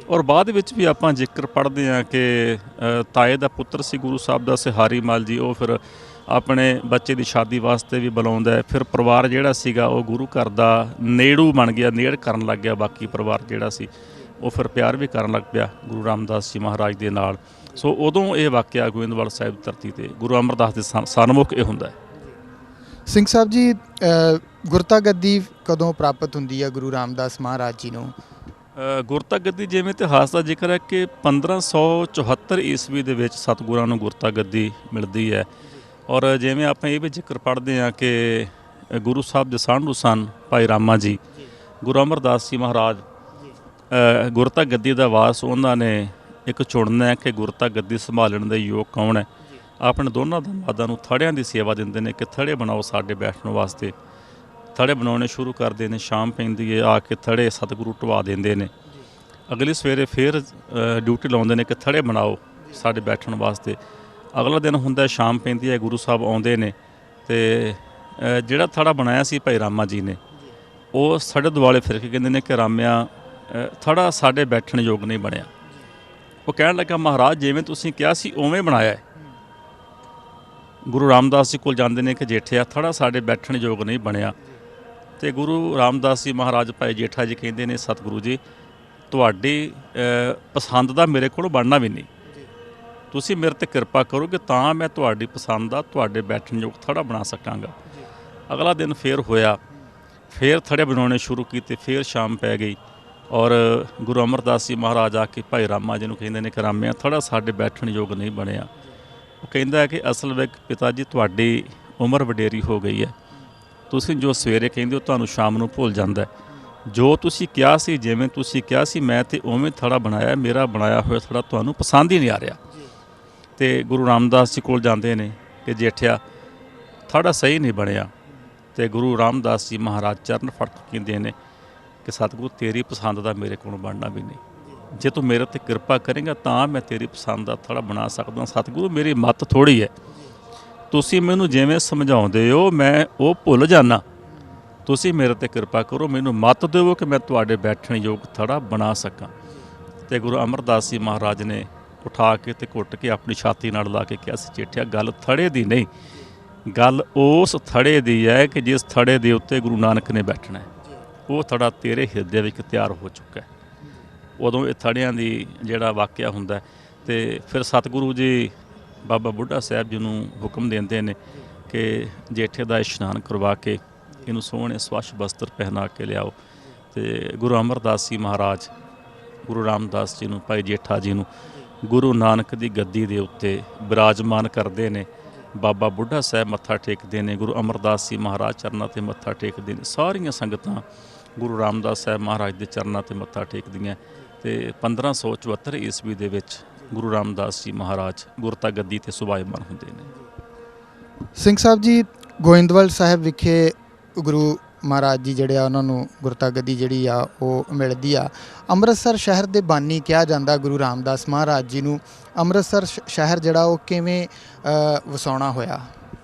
ਔਰ ਬਾਅਦ ਵਿੱਚ ਵੀ ਆਪਾਂ ਜ਼ਿਕਰ ਪੜ੍ਹਦੇ ਹਾਂ ਕਿ ਤਾਏ ਦਾ ਪੁੱਤਰ ਸੀ ਗੁਰੂ ਸਾਹਿਬ ਦਾ ਸਿਹਾਰੀ ਮਲ ਜੀ, ਉਹ ਫਿਰ ਆਪਣੇ ਬੱਚੇ ਦੀ ਸ਼ਾਦੀ ਵਾਸਤੇ ਵੀ ਬੁਲਾਉਂਦਾ। ਫਿਰ ਪਰਿਵਾਰ ਜਿਹੜਾ ਸੀਗਾ ਉਹ ਗੁਰੂ ਘਰ ਦਾ ਨੇੜੂ ਬਣ ਗਿਆ, ਨੇੜ ਕਰਨ ਲੱਗ ਗਿਆ। ਬਾਕੀ ਪਰਿਵਾਰ ਜਿਹੜਾ ਸੀ ਉਹ ਫਿਰ ਪਿਆਰ ਵੀ ਕਰਨ ਲੱਗ ਪਿਆ ਗੁਰੂ ਰਾਮਦਾਸ ਜੀ ਮਹਾਰਾਜ ਦੇ ਨਾਲ। ਸੋ ਉਦੋਂ ਇਹ ਵਾਕਿਆ ਗੋਇੰਦਵਾਲ ਸਾਹਿਬ ਧਰਤੀ ਤੇ ਗੁਰੂ ਅਮਰਦਾਸ ਦੇ ਸਨਮੁਖ ਇਹ ਹੁੰਦਾ ਹੈ। ਸਿੰਘ ਸਾਹਿਬ ਜੀ, ਗੁਰਤਾ ਗੱਦੀ ਕਦੋਂ ਪ੍ਰਾਪਤ ਹੁੰਦੀ ਹੈ ਗੁਰੂ ਰਾਮਦਾਸ ਮਹਾਰਾਜ ਜੀ ਨੂੰ? ਗੁਰਤਾ ਗੱਦੀ ਜਿਵੇਂ ਇਤਿਹਾਸ ਦਾ ਜ਼ਿਕਰ ਹੈ ਕਿ 1574 ਈਸਵੀ ਦੇ ਵਿੱਚ ਸਤਿਗੁਰਾਂ ਨੂੰ ਗੁਰਤਾ ਗੱਦੀ ਮਿਲਦੀ ਹੈ। ਔਰ ਜਿਵੇਂ ਆਪਾਂ ਇਹ ਵੀ ਜ਼ਿਕਰ ਪੜ੍ਹਦੇ ਹਾਂ ਕਿ ਗੁਰੂ ਸਾਹਿਬ ਦੇ ਸਾਂਢੂ ਸਨ ਭਾਈ ਰਾਮਾ ਜੀ, ਗੁਰੂ ਅਮਰਦਾਸ ਜੀ ਮਹਾਰਾਜ ਗੁਰਤਾ ਗੱਦੀ ਦਾ ਵਾਰਸ ਉਹਨਾਂ ਨੇ ਇੱਕ ਚੁਣਨਾ ਹੈ ਕਿ ਗੁਰਤਾ ਗੱਦੀ ਸੰਭਾਲਣ ਦੇ ਯੋਗ ਕੌਣ ਹੈ। ਆਪਣੇ ਦੋਨਾਂ ਦਾਮਾਦਾਂ ਨੂੰ ਥੜਿਆਂ ਦੀ ਸੇਵਾ ਦਿੰਦੇ ਨੇ ਕਿ ਥੜੇ ਬਣਾਓ ਸਾਡੇ ਬੈਠਣ ਵਾਸਤੇ। ਥੜੇ ਬਣਾਉਣੇ ਸ਼ੁਰੂ ਕਰਦੇ ਨੇ, ਸ਼ਾਮ ਪੈਂਦੀ ਹੈ, ਆ ਕੇ ਥੜੇ ਸਤਿਗੁਰੂ ਢਵਾ ਦਿੰਦੇ ਨੇ। ਅਗਲੀ ਸਵੇਰੇ ਫਿਰ ਡਿਊਟੀ ਲਾਉਂਦੇ ਨੇ ਕਿ ਥੜੇ ਬਣਾਓ ਸਾਡੇ ਬੈਠਣ ਵਾਸਤੇ। ਅਗਲਾ ਦਿਨ ਹੁੰਦਾ, ਸ਼ਾਮ ਪੈਂਦੀ ਹੈ, ਗੁਰੂ ਸਾਹਿਬ ਆਉਂਦੇ ਨੇ ਤੇ ਜਿਹੜਾ ਥੜਾ ਬਣਾਇਆ ਸੀ ਭਾਈ ਰਾਮਾ ਜੀ ਨੇ, ਉਹ ਥੜੇ ਦੁਆਲੇ ਫਿਰ ਕੇ ਕਹਿੰਦੇ ਨੇ ਕਿ ਰਾਮਿਆ ਥੜਾ ਸਾਡੇ ਬੈਠਣ ਯੋਗ ਨਹੀਂ ਬਣਿਆ। ਉਹ ਕਹਿਣ ਲੱਗਾ ਮਹਾਰਾਜ ਜਿਵੇਂ ਤੁਸੀਂ ਕਿਹਾ ਸੀ ਉਵੇਂ ਬਣਾਇਆ ਹੈ। ਗੁਰੂ ਰਾਮਦਾਸ ਜੀ ਕੋਲ ਜਾਂਦੇ ਨੇ ਕਿ ਜੇਠਿਆ ਥੜਾ ਸਾਡੇ ਬੈਠਣ ਯੋਗ ਨਹੀਂ ਬਣਿਆ। ਤੇ ਗੁਰੂ ਰਾਮਦਾਸ ਜੀ ਮਹਾਰਾਜ ਭਾਈ ਜੇਠਾ ਜੀ ਕਹਿੰਦੇ ਨੇ ਸਤਿਗੁਰੂ ਜੀ ਤੁਹਾਡੀ ਪਸੰਦ ਦਾ ਮੇਰੇ ਕੋਲ ਬਣਨਾ ਵੀ ਨਹੀਂ, ਤੁਸੀਂ ਮੇਰੇ ਤੇ ਕਿਰਪਾ ਕਰੋਗੇ ਤਾਂ ਮੈਂ ਤੁਹਾਡੀ ਪਸੰਦ ਦਾ ਤੁਹਾਡੇ ਬੈਠਣ ਯੋਗ ਥੜਾ ਬਣਾ ਸਕਾਂਗਾ। ਅਗਲਾ ਦਿਨ ਫੇਰ ਹੋਇਆ, ਫੇਰ ਥੜੇ ਬਣਾਉਣੇ ਸ਼ੁਰੂ ਕੀਤੇ, ਫੇਰ ਸ਼ਾਮ ਪੈ ਗਈ ਔਰ ਗੁਰੂ ਅਮਰਦਾਸ ਜੀ ਮਹਾਰਾਜ ਆ ਕੇ ਭਾਈ ਰਾਮਾ ਜੀ ਨੂੰ ਕਹਿੰਦੇ ਨੇ ਕਿ ਰਾਮਿਆ ਥੜਾ ਸਾਡੇ ਬੈਠਣ ਯੋਗ ਨਹੀਂ ਬਣਿਆ। ਉਹ ਕਹਿੰਦਾ ਹੈ ਕਿ ਅਸਲ ਵਿੱਚ ਪਿਤਾ ਜੀ ਤੁਹਾਡੀ ਉਮਰ ਵਡੇਰੀ ਹੋ ਗਈ ਹੈ, ਤੁਸੀਂ ਜੋ ਸਵੇਰੇ ਕਹਿੰਦੇ ਹੋ ਤੁਹਾਨੂੰ ਸ਼ਾਮ ਨੂੰ ਭੁੱਲ ਜਾਂਦਾ ਹੈ। ਜੋ ਤੁਸੀਂ ਕਿਹਾ ਸੀ, ਜਿਵੇਂ ਤੁਸੀਂ ਕਿਹਾ ਸੀ ਮੈਂ ਤੇ ਉਵੇਂ ਥੜਾ ਬਣਾਇਆ, ਮੇਰਾ ਬਣਾਇਆ ਹੋਇਆ ਥੜਾ ਤੁਹਾਨੂੰ ਪਸੰਦ ਹੀ ਨਹੀਂ ਆ ਰਿਹਾ। ਤੇ ਗੁਰੂ ਰਾਮਦਾਸ ਜੀ ਕੋਲ ਜਾਂਦੇ ਨੇ ਕਿ ਜੇਠਿਆ ਥੜਾ ਸਹੀ ਨਹੀਂ ਬਣਿਆ। ਤੇ ਗੁਰੂ ਰਾਮਦਾਸ ਜੀ ਮਹਾਰਾਜ ਚਰਨ ਫੜ ਕੇ ਕਹਿੰਦੇ ਨੇ ਕਿ ਸਤਿਗੁਰੂ ਤੇਰੀ ਪਸੰਦ ਦਾ ਮੇਰੇ ਕੋਲ ਬਣਨਾ ਵੀ ਨਹੀਂ, ਜੇ ਤੂੰ ਮੇਰੇ ਤੇ ਕਿਰਪਾ ਕਰੇਂਗਾ ਤਾਂ ਮੈਂ ਤੇਰੀ ਪਸੰਦ ਦਾ ਥੜਾ ਬਣਾ ਸਕਦਾ। ਸਤਿਗੁਰੂ ਮੇਰੀ ਮੱਤ ਥੋੜ੍ਹੀ ਹੈ, ਤੁਸੀਂ ਮੈਨੂੰ ਜਿਵੇਂ ਸਮਝਾਉਂਦੇ ਹੋ ਮੈਂ ਉਹ ਭੁੱਲ ਜਾਂਦਾ, ਤੁਸੀਂ ਮੇਰੇ ਤੇ ਕਿਰਪਾ ਕਰੋ, ਮੈਨੂੰ ਮੱਤ ਦਿਓ ਕਿ ਮੈਂ ਤੁਹਾਡੇ ਬੈਠਣ ਯੋਗ ਥੜਾ ਬਣਾ ਸਕਾਂ। ਤੇ ਗੁਰੂ ਅਮਰਦਾਸ ਜੀ ਮਹਾਰਾਜ ਨੇ ਉਠਾ ਕੇ ਤੇ ਘੁੱਟ ਕੇ ਆਪਣੀ ਛਾਤੀ ਨਾਲ ਲਾ ਕੇ ਕਿਹਾ ਸੀ ਜੇਠਿਆ ਗੱਲ ਥੜੇ ਦੀ ਨਹੀਂ, ਗੱਲ ਉਸ ਥੜੇ ਦੀ ਹੈ ਕਿ ਜਿਸ ਥੜੇ ਦੇ ਉੱਤੇ ਗੁਰੂ ਨਾਨਕ ਨੇ ਬੈਠਣਾ ਹੈ, ਉਹ ਥੜਾ ਤੇਰੇ ਹਿਰਦੇ ਵਿੱਚ ਤਿਆਰ ਹੋ ਚੁੱਕਾ ਹੈ। ਉਦੋਂ ਇਹ ਥੜਿਆਂ ਦੀ ਜਿਹੜਾ ਵਾਕਿਆ ਹੁੰਦਾ ਤੇ ਫਿਰ ਸਤਿਗੁਰੂ ਜੀ ਬਾਬਾ ਬੁੱਢਾ ਸਾਹਿਬ ਜੀ ਨੂੰ ਹੁਕਮ ਦਿੰਦੇ ਨੇ ਕਿ ਜੇਠੇ ਦਾ ਇਸ਼ਨਾਨ ਕਰਵਾ ਕੇ ਇਹਨੂੰ ਸੋਹਣੇ ਸਵੱਛ ਬਸਤਰ ਪਹਿਨਾ ਕੇ ਲਿਆਓ। ਤੇ ਗੁਰੂ ਅਮਰਦਾਸ ਜੀ ਮਹਾਰਾਜ ਗੁਰੂ ਰਾਮਦਾਸ ਜੀ ਨੂੰ, ਭਾਈ ਜੇਠਾ ਜੀ ਨੂੰ ਗੁਰੂ ਨਾਨਕ ਦੀ ਗੱਦੀ ਦੇ ਉੱਤੇ ਬਿਰਾਜਮਾਨ ਕਰਦੇ ਨੇ। ਬਾਬਾ ਬੁੱਢਾ ਸਾਹਿਬ ਮੱਥਾ ਟੇਕਦੇ ਨੇ, ਗੁਰੂ ਅਮਰਦਾਸ ਜੀ ਮਹਾਰਾਜ ਚਰਨਾਂ 'ਤੇ ਮੱਥਾ ਟੇਕਦੇ ਨੇ, ਸਾਰੀਆਂ ਸੰਗਤਾਂ ਗੁਰੂ ਰਾਮਦਾਸ ਸਾਹਿਬ ਮਹਾਰਾਜ ਦੇ ਚਰਨਾਂ 'ਤੇ ਮੱਥਾ ਟੇਕਦੀਆਂ। ਤੇ 1574 ਈਸਵੀ ਦੇ ਵਿੱਚ ਗੁਰੂ ਰਾਮਦਾਸ ਜੀ ਮਹਾਰਾਜ ਗੁਰਤਾ ਗੱਦੀ 'ਤੇ ਸੁਭਾਇਮਾਨ ਹੁੰਦੇ ਨੇ। ਸਿੰਘ ਸਾਹਿਬ ਜੀ, ਗੋਇੰਦਵਾਲ ਸਾਹਿਬ ਵਿਖੇ ਗੁਰੂ ਮਹਾਰਾਜ ਜੀ ਜਿਹੜੇ ਆ ਉਹਨਾਂ ਨੂੰ ਗੁਰਤਾ ਗੱਦੀ ਜਿਹੜੀ ਆ ਉਹ ਮਿਲਦੀ ਆ। ਅੰਮ੍ਰਿਤਸਰ ਸ਼ਹਿਰ ਦੇ ਬਾਨੀ ਕਿਹਾ ਜਾਂਦਾ ਗੁਰੂ ਰਾਮਦਾਸ ਮਹਾਰਾਜ ਜੀ ਨੂੰ। ਅੰਮ੍ਰਿਤਸਰ ਸ਼ਹਿਰ ਜਿਹੜਾ ਉਹ ਕਿਵੇਂ ਵਸਾਉਣਾ ਹੋਇਆ?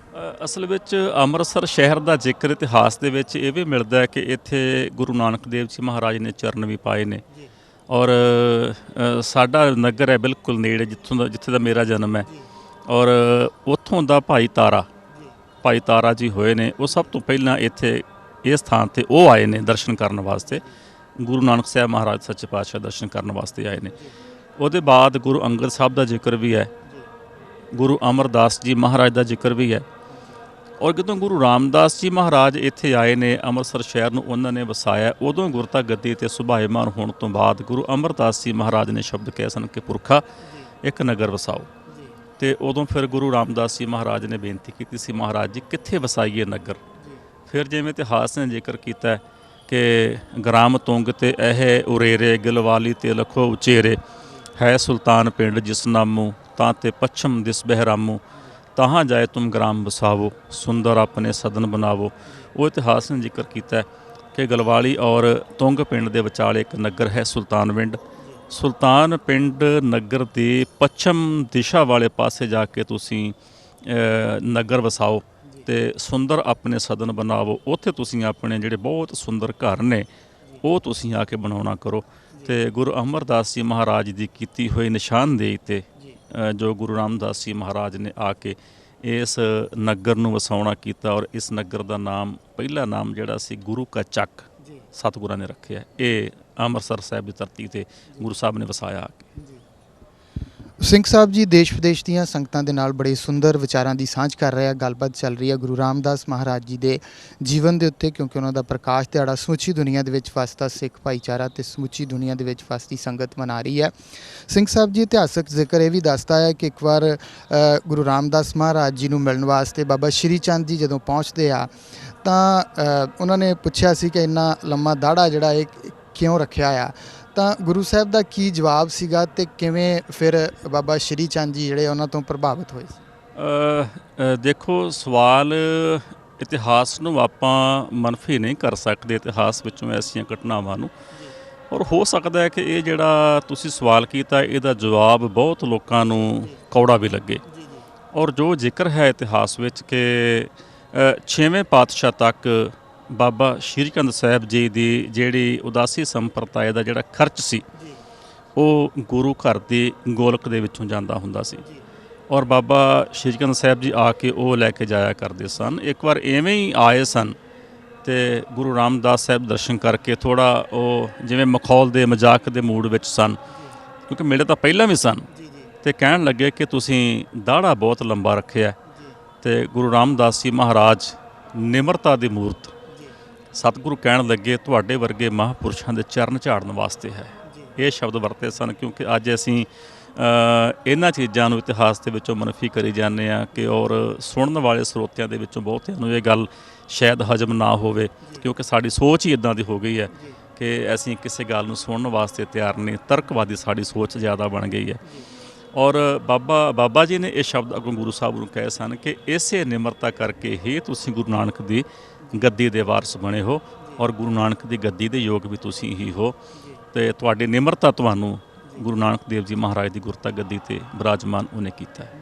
ਅਸਲ ਵਿੱਚ ਅੰਮ੍ਰਿਤਸਰ ਸ਼ਹਿਰ ਦਾ ਜ਼ਿਕਰ ਇਤਿਹਾਸ ਦੇ ਵਿੱਚ ਇਹ ਵੀ ਮਿਲਦਾ ਹੈ ਕਿ ਇੱਥੇ ਗੁਰੂ ਨਾਨਕ ਦੇਵ ਜੀ ਮਹਾਰਾਜ ਨੇ ਚਰਨ ਵੀ ਪਾਏ ਨੇ ਔਰ ਸਾਡਾ ਨਗਰ ਹੈ ਬਿਲਕੁਲ ਨੇੜੇ ਜਿੱਥੇ ਦਾ ਮੇਰਾ ਜਨਮ ਹੈ ਔਰ ਉੱਥੋਂ ਦਾ ਭਾਈ ਤਾਰਾ ਜੀ ਹੋਏ ਨੇ। ਉਹ ਸਭ ਤੋਂ ਪਹਿਲਾਂ ਇੱਥੇ ਇਸ ਥਾਂ 'ਤੇ ਉਹ ਆਏ ਨੇ ਦਰਸ਼ਨ ਕਰਨ ਵਾਸਤੇ, ਗੁਰੂ ਨਾਨਕ ਸਾਹਿਬ ਮਹਾਰਾਜ ਸੱਚੇ ਪਾਤਸ਼ਾਹ ਦਰਸ਼ਨ ਕਰਨ ਵਾਸਤੇ ਆਏ ਨੇ। ਉਹਦੇ ਬਾਅਦ ਗੁਰੂ ਅੰਗਦ ਸਾਹਿਬ ਦਾ ਜ਼ਿਕਰ ਵੀ ਹੈ, ਗੁਰੂ ਅਮਰਦਾਸ ਜੀ ਮਹਾਰਾਜ ਦਾ ਜ਼ਿਕਰ ਵੀ ਹੈ ਔਰ ਜਦੋਂ ਗੁਰੂ ਰਾਮਦਾਸ ਜੀ ਮਹਾਰਾਜ ਇੱਥੇ ਆਏ ਨੇ ਅੰਮ੍ਰਿਤਸਰ ਸ਼ਹਿਰ ਨੂੰ ਉਹਨਾਂ ਨੇ ਵਸਾਇਆ, ਉਦੋਂ ਗੁਰਤਾ ਗੱਦੀ 'ਤੇ ਸੁਭਾਇਮਾਨ ਹੋਣ ਤੋਂ ਬਾਅਦ ਗੁਰੂ ਅਮਰਦਾਸ ਜੀ ਮਹਾਰਾਜ ਨੇ ਸ਼ਬਦ ਕਹੇ ਸਨ ਕਿ ਪੁਰਖਾ ਇੱਕ ਨਗਰ ਵਸਾਓ। ਤੇ ਉਦੋਂ ਫਿਰ ਗੁਰੂ ਰਾਮਦਾਸ ਜੀ ਮਹਾਰਾਜ ਨੇ ਬੇਨਤੀ ਕੀਤੀ ਸੀ ਮਹਾਰਾਜ ਜੀ ਕਿੱਥੇ ਵਸਾਈਏ ਨਗਰ। ਫਿਰ ਜਿਵੇਂ ਇਤਿਹਾਸ ਨੇ ਜ਼ਿਕਰ ਕੀਤਾ ਕਿ ਗ੍ਰਾਮ ਤੁੰਗ ਤੇ ਇਹ ਉਰੇਰੇ ਗਿਲਵਾਲੀ ਤੇ ਲਖੋ ਉਚੇਰੇ ਹੈ ਸੁਲਤਾਨ ਪਿੰਡ ਜਿਸ ਨਾਮੂ ਤਾਂ ਤੇ ਪੱਛਮ ਦਿਸ ਬਹਿਰਾਮੂ ਤਹਾਂ ਜਾਏ ਤੁਮ ਗ੍ਰਾਮ ਵਸਾਵੋ ਸੁੰਦਰ ਆਪਣੇ ਸਦਨ ਬਣਾਵੋ। ਉਹ ਇਤਿਹਾਸ ਨੇ ਜ਼ਿਕਰ ਕੀਤਾ ਕਿ ਗਲਵਾਲੀ ਔਰ ਤੁੰਗ ਪਿੰਡ ਦੇ ਵਿਚਾਲੇ ਇੱਕ ਨਗਰ ਹੈ ਸੁਲਤਾਨ ਪਿੰਡ। ਸੁਲਤਾਨ ਪਿੰਡ ਨਗਰ ਦੇ ਪੱਛਮ ਦਿਸ਼ਾ ਵਾਲੇ ਪਾਸੇ ਜਾ ਕੇ ਤੁਸੀਂ ਨਗਰ ਵਸਾਓ ਤੇ ਸੁੰਦਰ ਆਪਣੇ ਸਦਨ ਬਣਾਵੋ। ਉੱਥੇ ਤੁਸੀਂ ਆਪਣੇ ਜਿਹੜੇ ਬਹੁਤ ਸੁੰਦਰ ਘਰ ਨੇ ਉਹ ਤੁਸੀਂ ਆ ਕੇ ਬਣਾਉਣਾ ਕਰੋ। ਤੇ ਗੁਰੂ ਅਮਰਦਾਸ ਜੀ ਮਹਾਰਾਜ ਦੀ ਕੀਤੀ ਹੋਈ ਨਿਸ਼ਾਨਦੇਹੀ 'ਤੇ ਜੋ ਗੁਰੂ ਰਾਮਦਾਸ ਜੀ ਮਹਾਰਾਜ ਨੇ ਆ ਕੇ ਇਸ ਨਗਰ ਨੂੰ ਵਸਾਉਣਾ ਕੀਤਾ ਔਰ ਇਸ ਨਗਰ ਦਾ ਨਾਮ ਪਹਿਲਾ ਨਾਮ ਜਿਹੜਾ ਸੀ ਗੁਰੂ ਕਾ ਚੱਕ ਸਤਿਗੁਰਾਂ ਨੇ ਰੱਖਿਆ। ਇਹ ਅੰਮ੍ਰਿਤਸਰ ਸਾਹਿਬ ਦੀ ਧਰਤੀ 'ਤੇ ਗੁਰੂ ਸਾਹਿਬ ਨੇ ਵਸਾਇਆ ਆ ਕੇ। ਸਿੰਘ ਸਾਹਿਬ ਜੀ ਦੇਸ਼ ਵਿਦੇਸ਼ ਦੀਆਂ ਸੰਗਤਾਂ ਦੇ ਨਾਲ ਬੜੇ ਸੁੰਦਰ ਵਿਚਾਰਾਂ ਦੀ ਸਾਂਝ ਕਰ ਰਿਹਾ, ਗੱਲਬਾਤ ਚੱਲ ਰਹੀ ਹੈ ਗੁਰੂ ਰਾਮਦਾਸ ਮਹਾਰਾਜ ਜੀ ਦੇ ਜੀਵਨ ਦੇ ਉੱਤੇ, ਕਿਉਂਕਿ ਉਹਨਾਂ ਦਾ ਪ੍ਰਕਾਸ਼ ਦਿਹਾੜਾ ਸਮੁੱਚੀ ਦੁਨੀਆ ਦੇ ਵਿੱਚ ਵਸਦਾ ਸਿੱਖ ਭਾਈਚਾਰਾ ਤੇ ਸਮੁੱਚੀ ਦੁਨੀਆ ਦੇ ਵਿੱਚ ਵਸਦੀ ਸੰਗਤ ਮਨਾ ਰਹੀ ਹੈ। ਸਿੰਘ ਸਾਹਿਬ ਜੀ, ਇਤਿਹਾਸਕ ਜ਼ਿਕਰ ਇਹ ਵੀ ਦੱਸਦਾ ਹੈ ਕਿ ਇੱਕ ਵਾਰ ਗੁਰੂ ਰਾਮਦਾਸ ਮਹਾਰਾਜ ਜੀ ਨੂੰ ਮਿਲਣ ਵਾਸਤੇ ਬਾਬਾ ਸ਼੍ਰੀ ਚੰਦ ਜੀ ਜਦੋਂ ਪਹੁੰਚਦੇ ਆ ਤਾਂ ਉਹਨਾਂ ਨੇ ਪੁੱਛਿਆ ਸੀ ਕਿ ਇੰਨਾ ਲੰਮਾ ਦਾੜਾ ਜਿਹੜਾ ਇਹ ਕਿਉਂ ਰੱਖਿਆ ਆ, ਤਾਂ ਗੁਰੂ ਸਾਹਿਬ ਦਾ ਕੀ ਜਵਾਬ ਸੀਗਾ ਤੇ ਕਿਵੇਂ ਫਿਰ ਬਾਬਾ ਸ਼੍ਰੀ ਚੰਦ ਜੀ ਜਿਹੜੇ ਉਹਨਾਂ ਤੋਂ ਪ੍ਰਭਾਵਿਤ ਹੋਏ ਸੀ? ਦੇਖੋ, ਸਵਾਲ ਇਤਿਹਾਸ ਨੂੰ ਆਪਾਂ ਮਨਫੀ ਨਹੀਂ ਕਰ ਸਕਦੇ, ਇਤਿਹਾਸ ਵਿੱਚੋਂ ਐਸੀਆਂ ਘਟਨਾਵਾਂ ਨੂੰ, ਔਰ ਹੋ ਸਕਦਾ ਹੈ ਕਿ ਇਹ ਜਿਹੜਾ ਤੁਸੀਂ ਸਵਾਲ ਕੀਤਾ ਇਹਦਾ ਜਵਾਬ ਬਹੁਤ ਲੋਕਾਂ ਨੂੰ ਕੌੜਾ ਵੀ ਲੱਗੇ। ਔਰ ਜੋ ਜ਼ਿਕਰ ਹੈ ਇਤਿਹਾਸ ਵਿੱਚ ਕਿ 6ਵੇਂ ਪਾਤਸ਼ਾਹ ਤੱਕ ਬਾਬਾ ਸ਼੍ਰੀ ਚੰਦ ਸਾਹਿਬ ਜੀ ਦੀ ਜਿਹੜੀ ਉਦਾਸੀ ਸੰਪਰਦਾਇ ਦਾ ਜਿਹੜਾ ਖਰਚ ਸੀ ਉਹ ਗੁਰੂ ਘਰ ਦੇ ਗੋਲਕ ਦੇ ਵਿੱਚੋਂ ਜਾਂਦਾ ਹੁੰਦਾ ਸੀ ਔਰ ਬਾਬਾ ਸ਼੍ਰੀ ਚੰਦ ਸਾਹਿਬ ਜੀ ਆ ਕੇ ਉਹ ਲੈ ਕੇ ਜਾਇਆ ਕਰਦੇ ਸਨ। ਇੱਕ ਵਾਰ ਐਵੇਂ ਹੀ ਆਏ ਸਨ ਤੇ ਗੁਰੂ ਰਾਮਦਾਸ ਸਾਹਿਬ ਦਰਸ਼ਨ ਕਰਕੇ ਥੋੜ੍ਹਾ ਉਹ ਜਿਵੇਂ ਮਖੌਲ ਦੇ ਮਜ਼ਾਕ ਦੇ ਮੂਡ ਵਿੱਚ ਸਨ, ਕਿਉਂਕਿ ਮਿਲੇ ਤਾਂ ਪਹਿਲਾਂ ਵੀ ਸਨ ਤੇ ਕਹਿਣ ਲੱਗੇ ਕਿ ਤੁਸੀਂ ਦਾੜਾ ਬਹੁਤ ਲੰਬਾ ਰੱਖਿਆ। ਤੇ ਗੁਰੂ ਰਾਮਦਾਸ ਜੀ ਮਹਾਰਾਜ ਨਿਮਰਤਾ ਦੀ ਮੂਰਤ, ਸਤਿਗੁਰੂ ਕਹਿਣ ਲੱਗੇ ਤੁਹਾਡੇ ਵਰਗੇ ਮਹਾਂਪੁਰਸ਼ਾਂ ਦੇ ਚਰਨ ਝਾੜਨ ਵਾਸਤੇ ਹੈ। ਇਹ ਸ਼ਬਦ ਵਰਤੇ ਸਨ, ਕਿਉਂਕਿ ਅੱਜ ਅਸੀਂ ਇਹਨਾਂ ਚੀਜ਼ਾਂ ਨੂੰ ਇਤਿਹਾਸ ਦੇ ਵਿੱਚੋਂ ਮਨਫੀ ਕਰੀ ਜਾਂਦੇ ਹਾਂ ਕਿ ਔਰ ਸੁਣਨ ਵਾਲੇ ਸਰੋਤਿਆਂ ਦੇ ਵਿੱਚੋਂ ਬਹੁਤਿਆਂ ਨੂੰ ਇਹ ਗੱਲ ਸ਼ਾਇਦ ਹਜਮ ਨਾ ਹੋਵੇ, ਕਿਉਂਕਿ ਸਾਡੀ ਸੋਚ ਹੀ ਇੱਦਾਂ ਦੀ ਹੋ ਗਈ ਹੈ ਕਿ ਅਸੀਂ ਕਿਸੇ ਗੱਲ ਨੂੰ ਸੁਣਨ ਵਾਸਤੇ ਤਿਆਰ ਨਹੀਂ। ਤਰਕਵਾਦੀ ਸਾਡੀ ਸੋਚ ਜ਼ਿਆਦਾ ਬਣ ਗਈ ਹੈ। ਔਰ ਬਾਬਾ ਜੀ ਨੇ ਇਹ ਸ਼ਬਦ ਅੱਗੋਂ ਗੁਰੂ ਸਾਹਿਬ ਨੂੰ ਕਹੇ ਸਨ ਕਿ ਇਸੇ ਨਿਮਰਤਾ ਕਰਕੇ ਹੀ ਤੁਸੀਂ ਗੁਰੂ ਨਾਨਕ ਦੀ ਗੱਦੀ ਦੇ ਵਾਰਸ ਬਣੇ ਹੋ, ਔਰ ਗੁਰੂ ਨਾਨਕ ਦੀ ਗੱਦੀ ਦੇ ਯੋਗ ਵੀ ਤੁਸੀਂ ਹੀ ਹੋ। ਤੇ ਤੁਹਾਡੀ ਨਿਮਰਤਾ ਤੁਹਾਨੂੰ ਗੁਰੂ ਨਾਨਕ ਦੇਵ ਜੀ ਮਹਾਰਾਜ ਦੀ ਗੁਰਤਾ ਗੱਦੀ ਤੇ ਬਿਰਾਜਮਾਨ ਉਹਨੇ ਕੀਤਾ ਹੈ।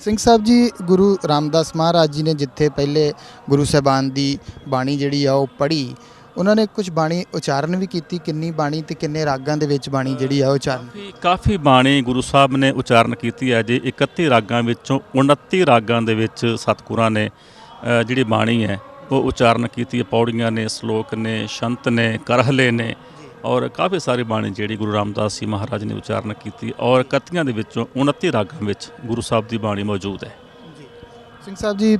ਸਿੰਘ ਸਾਹਿਬ ਜੀ, ਗੁਰੂ ਰਾਮਦਾਸ ਮਹਾਰਾਜ ਜੀ ਨੇ ਜਿੱਥੇ ਪਹਿਲੇ ਗੁਰੂ ਸਾਹਿਬਾਨ ਦੀ ਬਾਣੀ ਜਿਹੜੀ ਆ ਉਹ ਪੜ੍ਹੀ, ਉਹਨਾਂ ਨੇ ਕੁਝ ਬਾਣੀ ਉਚਾਰਨ ਵੀ ਕੀਤੀ। ਕਿੰਨੀ ਬਾਣੀ ਤੇ ਕਿੰਨੇ ਰਾਗਾਂ ਦੇ ਵਿੱਚ ਬਾਣੀ ਜਿਹੜੀ ਆ ਉਚਾਰਨ? ਕਾਫੀ ਬਾਣੀ ਗੁਰੂ ਸਾਹਿਬ ਨੇ ਉਚਾਰਨ ਕੀਤੀ ਹੈ ਜੀ। 31 ਰਾਗਾਂ ਵਿੱਚੋਂ 29 ਰਾਗਾਂ ਦੇ ਵਿੱਚ ਸਤਿਗੁਰਾਂ ਨੇ ਜਿਹੜੀ ਬਾਣੀ ਹੈ ਉਹ ਉਚਾਰਨ ਕੀਤੀ ਹੈ। ਪੌੜੀਆਂ ਨੇ, ਸ਼ਲੋਕ ਨੇ, ਸ਼ੰਤ ਨੇ, ਕਰਹਲੇ ਨੇ, ਔਰ ਕਾਫੀ ਸਾਰੀ ਬਾਣੀ ਜਿਹੜੀ ਗੁਰੂ ਰਾਮਦਾਸ ਜੀ ਮਹਾਰਾਜ ਨੇ ਉਚਾਰਨ ਕੀਤੀ। ਔਰ 31 ਦੇ ਵਿੱਚੋਂ 29 ਰਾਗਾਂ ਵਿੱਚ ਗੁਰੂ ਸਾਹਿਬ ਦੀ ਬਾਣੀ ਮੌਜੂਦ ਹੈ। ਸਿੰਘ ਸਾਹਿਬ ਜੀ,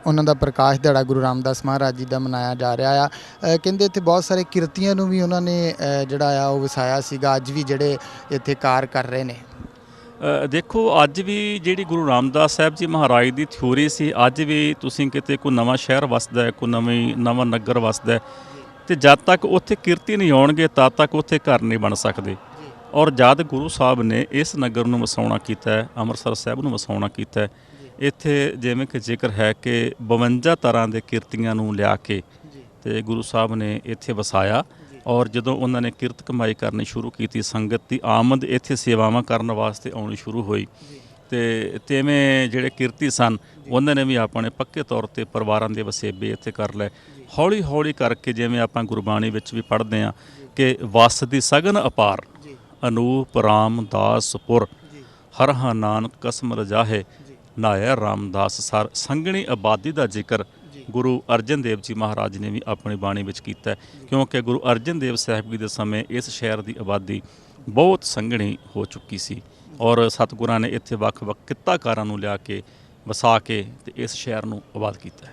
ਉਹਨਾਂ ਦਾ ਪ੍ਰਕਾਸ਼ ਦਿਹਾੜਾ ਗੁਰੂ ਰਾਮਦਾਸ ਮਹਾਰਾਜ ਜੀ ਦਾ ਮਨਾਇਆ ਜਾ ਰਿਹਾ ਆ। ਕਹਿੰਦੇ ਇੱਥੇ ਬਹੁਤ ਸਾਰੇ ਕਿਰਤੀਆਂ ਨੂੰ ਵੀ ਉਹਨਾਂ ਨੇ ਜਿਹੜਾ ਆ ਉਹ ਵਸਾਇਆ ਸੀਗਾ। ਅੱਜ ਵੀ ਜਿਹੜੇ ਇੱਥੇ ਕਾਰ ਕਰ ਰਹੇ ਨੇ। ਦੇਖੋ, ਅੱਜ ਵੀ ਜਿਹੜੀ ਗੁਰੂ ਰਾਮਦਾਸ ਸਾਹਿਬ ਜੀ ਮਹਾਰਾਜ ਦੀ ਥਿਊਰੀ ਸੀ, ਅੱਜ ਵੀ ਤੁਸੀਂ ਕਿਤੇ ਕੋਈ ਨਵਾਂ ਸ਼ਹਿਰ ਵਸਦਾ, ਕੋਈ ਨਵਾਂ ਨਗਰ ਵਸਦਾ, ਤੇ ਜਦ ਤੱਕ ਉੱਥੇ ਕਿਰਤੀ ਨਹੀਂ ਆਉਣਗੇ ਤਦ ਤੱਕ ਉੱਥੇ ਘਰ ਨਹੀਂ ਬਣ ਸਕਦੇ। ਔਰ ਜਦ ਗੁਰੂ ਸਾਹਿਬ ਨੇ ਇਸ ਨਗਰ ਨੂੰ ਵਸਾਉਣਾ ਕੀਤਾ ਹੈ, ਅੰਮ੍ਰਿਤਸਰ ਸਾਹਿਬ ਨੂੰ ਵਸਾਉਣਾ ਕੀਤਾ ਹੈ, ਇੱਥੇ ਜਿਵੇਂ ਕਿ ਜ਼ਿਕਰ ਹੈ ਕਿ 52 ਤਰ੍ਹਾਂ ਦੇ ਕਿਰਤੀਆਂ ਨੂੰ ਲਿਆ ਕੇ ਤੇ ਗੁਰੂ ਸਾਹਿਬ ਨੇ ਇੱਥੇ ਵਸਾਇਆ। ਔਰ ਜਦੋਂ ਉਹਨਾਂ ਨੇ ਕਿਰਤ ਕਮਾਈ ਕਰਨੀ ਸ਼ੁਰੂ ਕੀਤੀ, ਸੰਗਤ ਦੀ ਆਮਦ ਇੱਥੇ ਸੇਵਾਵਾਂ ਕਰਨ ਵਾਸਤੇ ਆਉਣੀ ਸ਼ੁਰੂ ਹੋਈ। ਤੇ ਤਿਵੇਂ ਜਿਹੜੇ ਕਿਰਤੀ ਸਨ ਉਹਨਾਂ ਨੇ ਵੀ ਆਪਣੇ ਪੱਕੇ ਤੌਰ 'ਤੇ ਪਰਿਵਾਰਾਂ ਦੇ ਵਸੇਬੇ ਇੱਥੇ ਕਰ ਲਏ। ਹੌਲੀ ਹੌਲੀ ਕਰਕੇ ਜਿਵੇਂ ਆਪਾਂ ਗੁਰਬਾਣੀ ਵਿੱਚ ਵੀ ਪੜ੍ਹਦੇ ਹਾਂ ਕਿ ਵਸ ਦੀ ਸਗਨ ਅਪਾਰ, ਅਨੂਪ ਰਾਮਦਾਸਪੁਰ, ਹਰਹਾ ਨਾਨਕ ਕਸਮ ਰਜਾਹੇ, ਨਾਇਆ ਰਾਮਦਾਸ ਸਰ। ਸੰਘਣੀ ਆਬਾਦੀ ਦਾ ਜ਼ਿਕਰ ਗੁਰੂ ਅਰਜਨ ਦੇਵ ਜੀ ਮਹਾਰਾਜ ਨੇ ਵੀ ਆਪਣੀ ਬਾਣੀ ਵਿੱਚ ਕੀਤਾ, ਕਿਉਂਕਿ ਗੁਰੂ ਅਰਜਨ ਦੇਵ ਸਾਹਿਬ ਜੀ ਦੇ ਸਮੇਂ ਇਸ ਸ਼ਹਿਰ ਦੀ ਆਬਾਦੀ ਬਹੁਤ ਸੰਘਣੀ ਹੋ ਚੁੱਕੀ ਸੀ। ਔਰ ਸਤਿਗੁਰਾਂ ਨੇ ਇੱਥੇ ਵੱਖ-ਵੱਖ ਕਿੱਤਾਕਾਰਾਂ ਨੂੰ ਲਿਆ ਕੇ ਵਸਾ ਕੇ ਤੇ ਇਸ ਸ਼ਹਿਰ ਨੂੰ ਆਬਾਦ ਕੀਤਾ ਹੈ।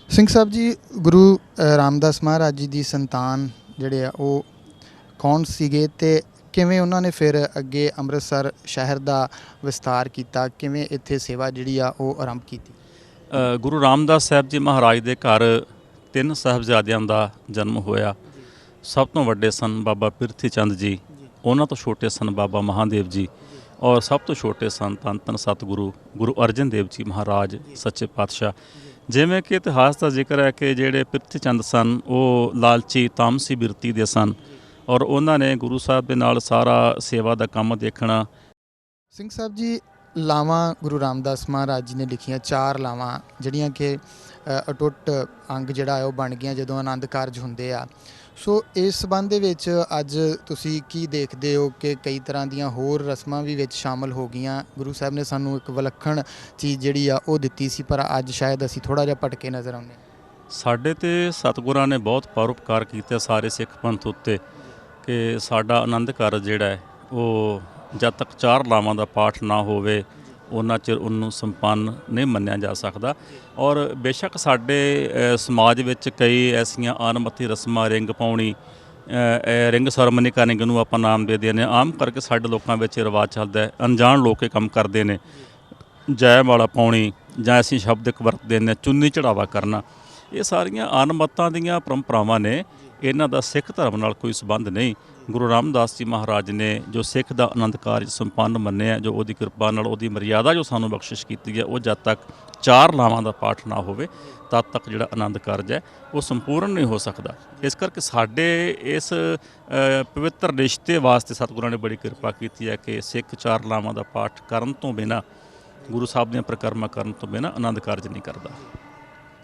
ਸਿੰਘ ਸਾਹਿਬ ਜੀ, ਗੁਰੂ ਰਾਮਦਾਸ ਮਹਾਰਾਜ ਜੀ ਦੀ ਸੰਤਾਨ ਜਿਹੜੇ ਆ ਉਹ ਕੌਣ ਸੀਗੇ ਤੇ ਕਿਵੇਂ ਉਹਨਾਂ ਨੇ ਫਿਰ ਅੱਗੇ ਅੰਮ੍ਰਿਤਸਰ ਸ਼ਹਿਰ ਦਾ ਵਿਸਤਾਰ ਕੀਤਾ? ਕਿਵੇਂ ਇੱਥੇ ਸੇਵਾ ਜਿਹੜੀ ਆ ਉਹ ਆਰੰਭ ਕੀਤੀ? ਗੁਰੂ ਰਾਮਦਾਸ ਸਾਹਿਬ ਜੀ ਮਹਾਰਾਜ ਦੇ ਘਰ 3 ਸਾਹਿਬਜ਼ਾਦਿਆਂ ਦਾ ਜਨਮ ਹੋਇਆ। ਸਭ ਤੋਂ ਵੱਡੇ ਸਨ ਬਾਬਾ ਪਿਰਥੀ ਚੰਦ ਜੀ, ਉਹਨਾਂ ਤੋਂ ਛੋਟੇ ਸਨ ਬਾਬਾ ਮਹਾਦੇਵ ਜੀ, ਔਰ ਸਭ ਤੋਂ ਛੋਟੇ ਸਨ ਧੰਨ ਧੰਨ ਸਤਿਗੁਰੂ ਗੁਰੂ ਅਰਜਨ ਦੇਵ ਜੀ ਮਹਾਰਾਜ ਸੱਚੇ ਪਾਤਸ਼ਾਹ। ਜਿਵੇਂ ਕਿ ਇਤਿਹਾਸ ਦਾ ਜ਼ਿਕਰ ਹੈ ਕਿ ਜਿਹੜੇ ਪਿਰਥੀ ਚੰਦ ਸਨ ਉਹ ਲਾਲਚੀ ਤਾਮਸੀ ਬਿਰਤੀ ਦੇ ਸਨ, ਔਰ ਉਹਨਾਂ ਨੇ ਗੁਰੂ ਸਾਹਿਬ ਦੇ ਨਾਲ ਸਾਰਾ ਸੇਵਾ ਦਾ ਕੰਮ ਦੇਖਣਾ। ਸਿੰਘ ਸਾਹਿਬ ਜੀ, ਲਾਵਾਂ ਗੁਰੂ ਰਾਮਦਾਸ ਮਹਾਰਾਜ ਜੀ ਨੇ ਲਿਖੀਆਂ 4 ਲਾਵਾਂ ਜਿਹੜੀਆਂ ਕਿ ਅਟੁੱਟ ਅੰਗ ਜਿਹੜਾ ਹੈ ਉਹ ਬਣ ਗਈਆਂ ਜਦੋਂ ਆਨੰਦ ਕਾਰਜ ਹੁੰਦੇ ਆ। ਸੋ ਇਸ ਸੰਬੰਧ ਦੇ ਵਿੱਚ ਅੱਜ ਤੁਸੀਂ ਕੀ ਦੇਖਦੇ ਹੋ ਕਿ ਕਈ ਤਰ੍ਹਾਂ ਦੀਆਂ ਹੋਰ ਰਸਮਾਂ ਵੀ ਵਿੱਚ ਸ਼ਾਮਲ ਹੋ ਗਈਆਂ? ਗੁਰੂ ਸਾਹਿਬ ਨੇ ਸਾਨੂੰ ਇੱਕ ਵਿਲੱਖਣ ਚੀਜ਼ ਜਿਹੜੀ ਆ ਉਹ ਦਿੱਤੀ ਸੀ, ਪਰ ਅੱਜ ਸ਼ਾਇਦ ਅਸੀਂ ਥੋੜ੍ਹਾ ਜਿਹਾ ਭਟਕੇ ਨਜ਼ਰ ਆਉਂਦੇ। ਸਾਡੇ ਤੇ ਸਤਿਗੁਰਾਂ ਨੇ ਬਹੁਤ ਪਰਉਪਕਾਰ ਕੀਤਾ ਸਾਰੇ ਸਿੱਖ ਪੰਥ ਉੱਤੇ ਕਿ ਸਾਡਾ ਆਨੰਦ ਕਾਰਜ ਜਿਹੜਾ ਹੈ ਉਹ ਜਦ ਤੱਕ 4 ਲਾਵਾਂ ਦਾ ਪਾਠ ਨਾ ਹੋਵੇ ਉਹਨਾਂ ਚਿਰ ਉਹਨੂੰ ਸੰਪੰਨ ਨਹੀਂ ਮੰਨਿਆ ਜਾ ਸਕਦਾ। ਔਰ ਬੇਸ਼ੱਕ ਸਾਡੇ ਸਮਾਜ ਵਿੱਚ ਕਈ ਐਸੀਆਂ ਅਣਮੱਤੀ ਰਸਮਾਂ, ਰਿੰਗ ਪਾਉਣੀ, ਰਿੰਗ ਸਰਮਨੀ ਰਿੰਗ ਨੂੰ ਆਪਾਂ ਨਾਮ ਦੇ ਦਿੰਦੇ ਹਾਂ, ਆਮ ਕਰਕੇ ਸਾਡੇ ਲੋਕਾਂ ਵਿੱਚ ਰਿਵਾਜ ਚੱਲਦਾ ਹੈ। ਅਣਜਾਣ ਲੋਕ ਇਹ ਕੰਮ ਕਰਦੇ ਨੇ, ਜੈ ਵਾਲਾ ਪਾਉਣੀ ਜਾਂ ਅਸੀਂ ਸ਼ਬਦਿਕ ਵਰਤਦੇ ਨੇ, ਚੁੰਨੀ ਚੜਾਵਾ ਕਰਨਾ, ਇਹ ਸਾਰੀਆਂ ਅਣਮੱਤਾਂ ਦੀਆਂ ਪਰੰਪਰਾਵਾਂ ਨੇ। ਇਹਨਾਂ ਦਾ ਸਿੱਖ ਧਰਮ ਨਾਲ ਕੋਈ ਸੰਬੰਧ ਨਹੀਂ। ਗੁਰੂ ਰਾਮਦਾਸ ਜੀ ਮਹਾਰਾਜ ਨੇ ਜੋ ਸਿੱਖ ਦਾ ਆਨੰਦ ਕਾਰਜ ਸੰਪੰਨ ਮੰਨਿਆ, ਜੋ ਉਹਦੀ ਕਿਰਪਾ ਨਾਲ ਉਹਦੀ ਮਰਿਆਦਾ ਜੋ ਸਾਨੂੰ ਬਖਸ਼ਿਸ਼ ਕੀਤੀ ਹੈ, ਉਹ ਜਦ ਤੱਕ 4 ਲਾਵਾਂ ਦਾ ਪਾਠ ਨਾ ਹੋਵੇ ਤਦ ਤੱਕ ਜਿਹੜਾ ਆਨੰਦ ਕਾਰਜ ਹੈ ਉਹ ਸੰਪੂਰਨ ਨਹੀਂ ਹੋ ਸਕਦਾ। ਇਸ ਕਰਕੇ ਸਾਡੇ ਇਸ ਪਵਿੱਤਰ ਰਿਸ਼ਤੇ ਵਾਸਤੇ ਸਤਿਗੁਰਾਂ ਨੇ ਬੜੀ ਕਿਰਪਾ ਕੀਤੀ ਹੈ ਕਿ ਸਿੱਖ 4 ਲਾਵਾਂ ਦਾ ਪਾਠ ਕਰਨ ਤੋਂ ਬਿਨਾਂ, ਗੁਰੂ ਸਾਹਿਬ ਦੀਆਂ ਪ੍ਰਕਰਮਾਂ ਕਰਨ ਤੋਂ ਬਿਨਾਂ ਆਨੰਦ ਕਾਰਜ ਨਹੀਂ ਕਰਦਾ।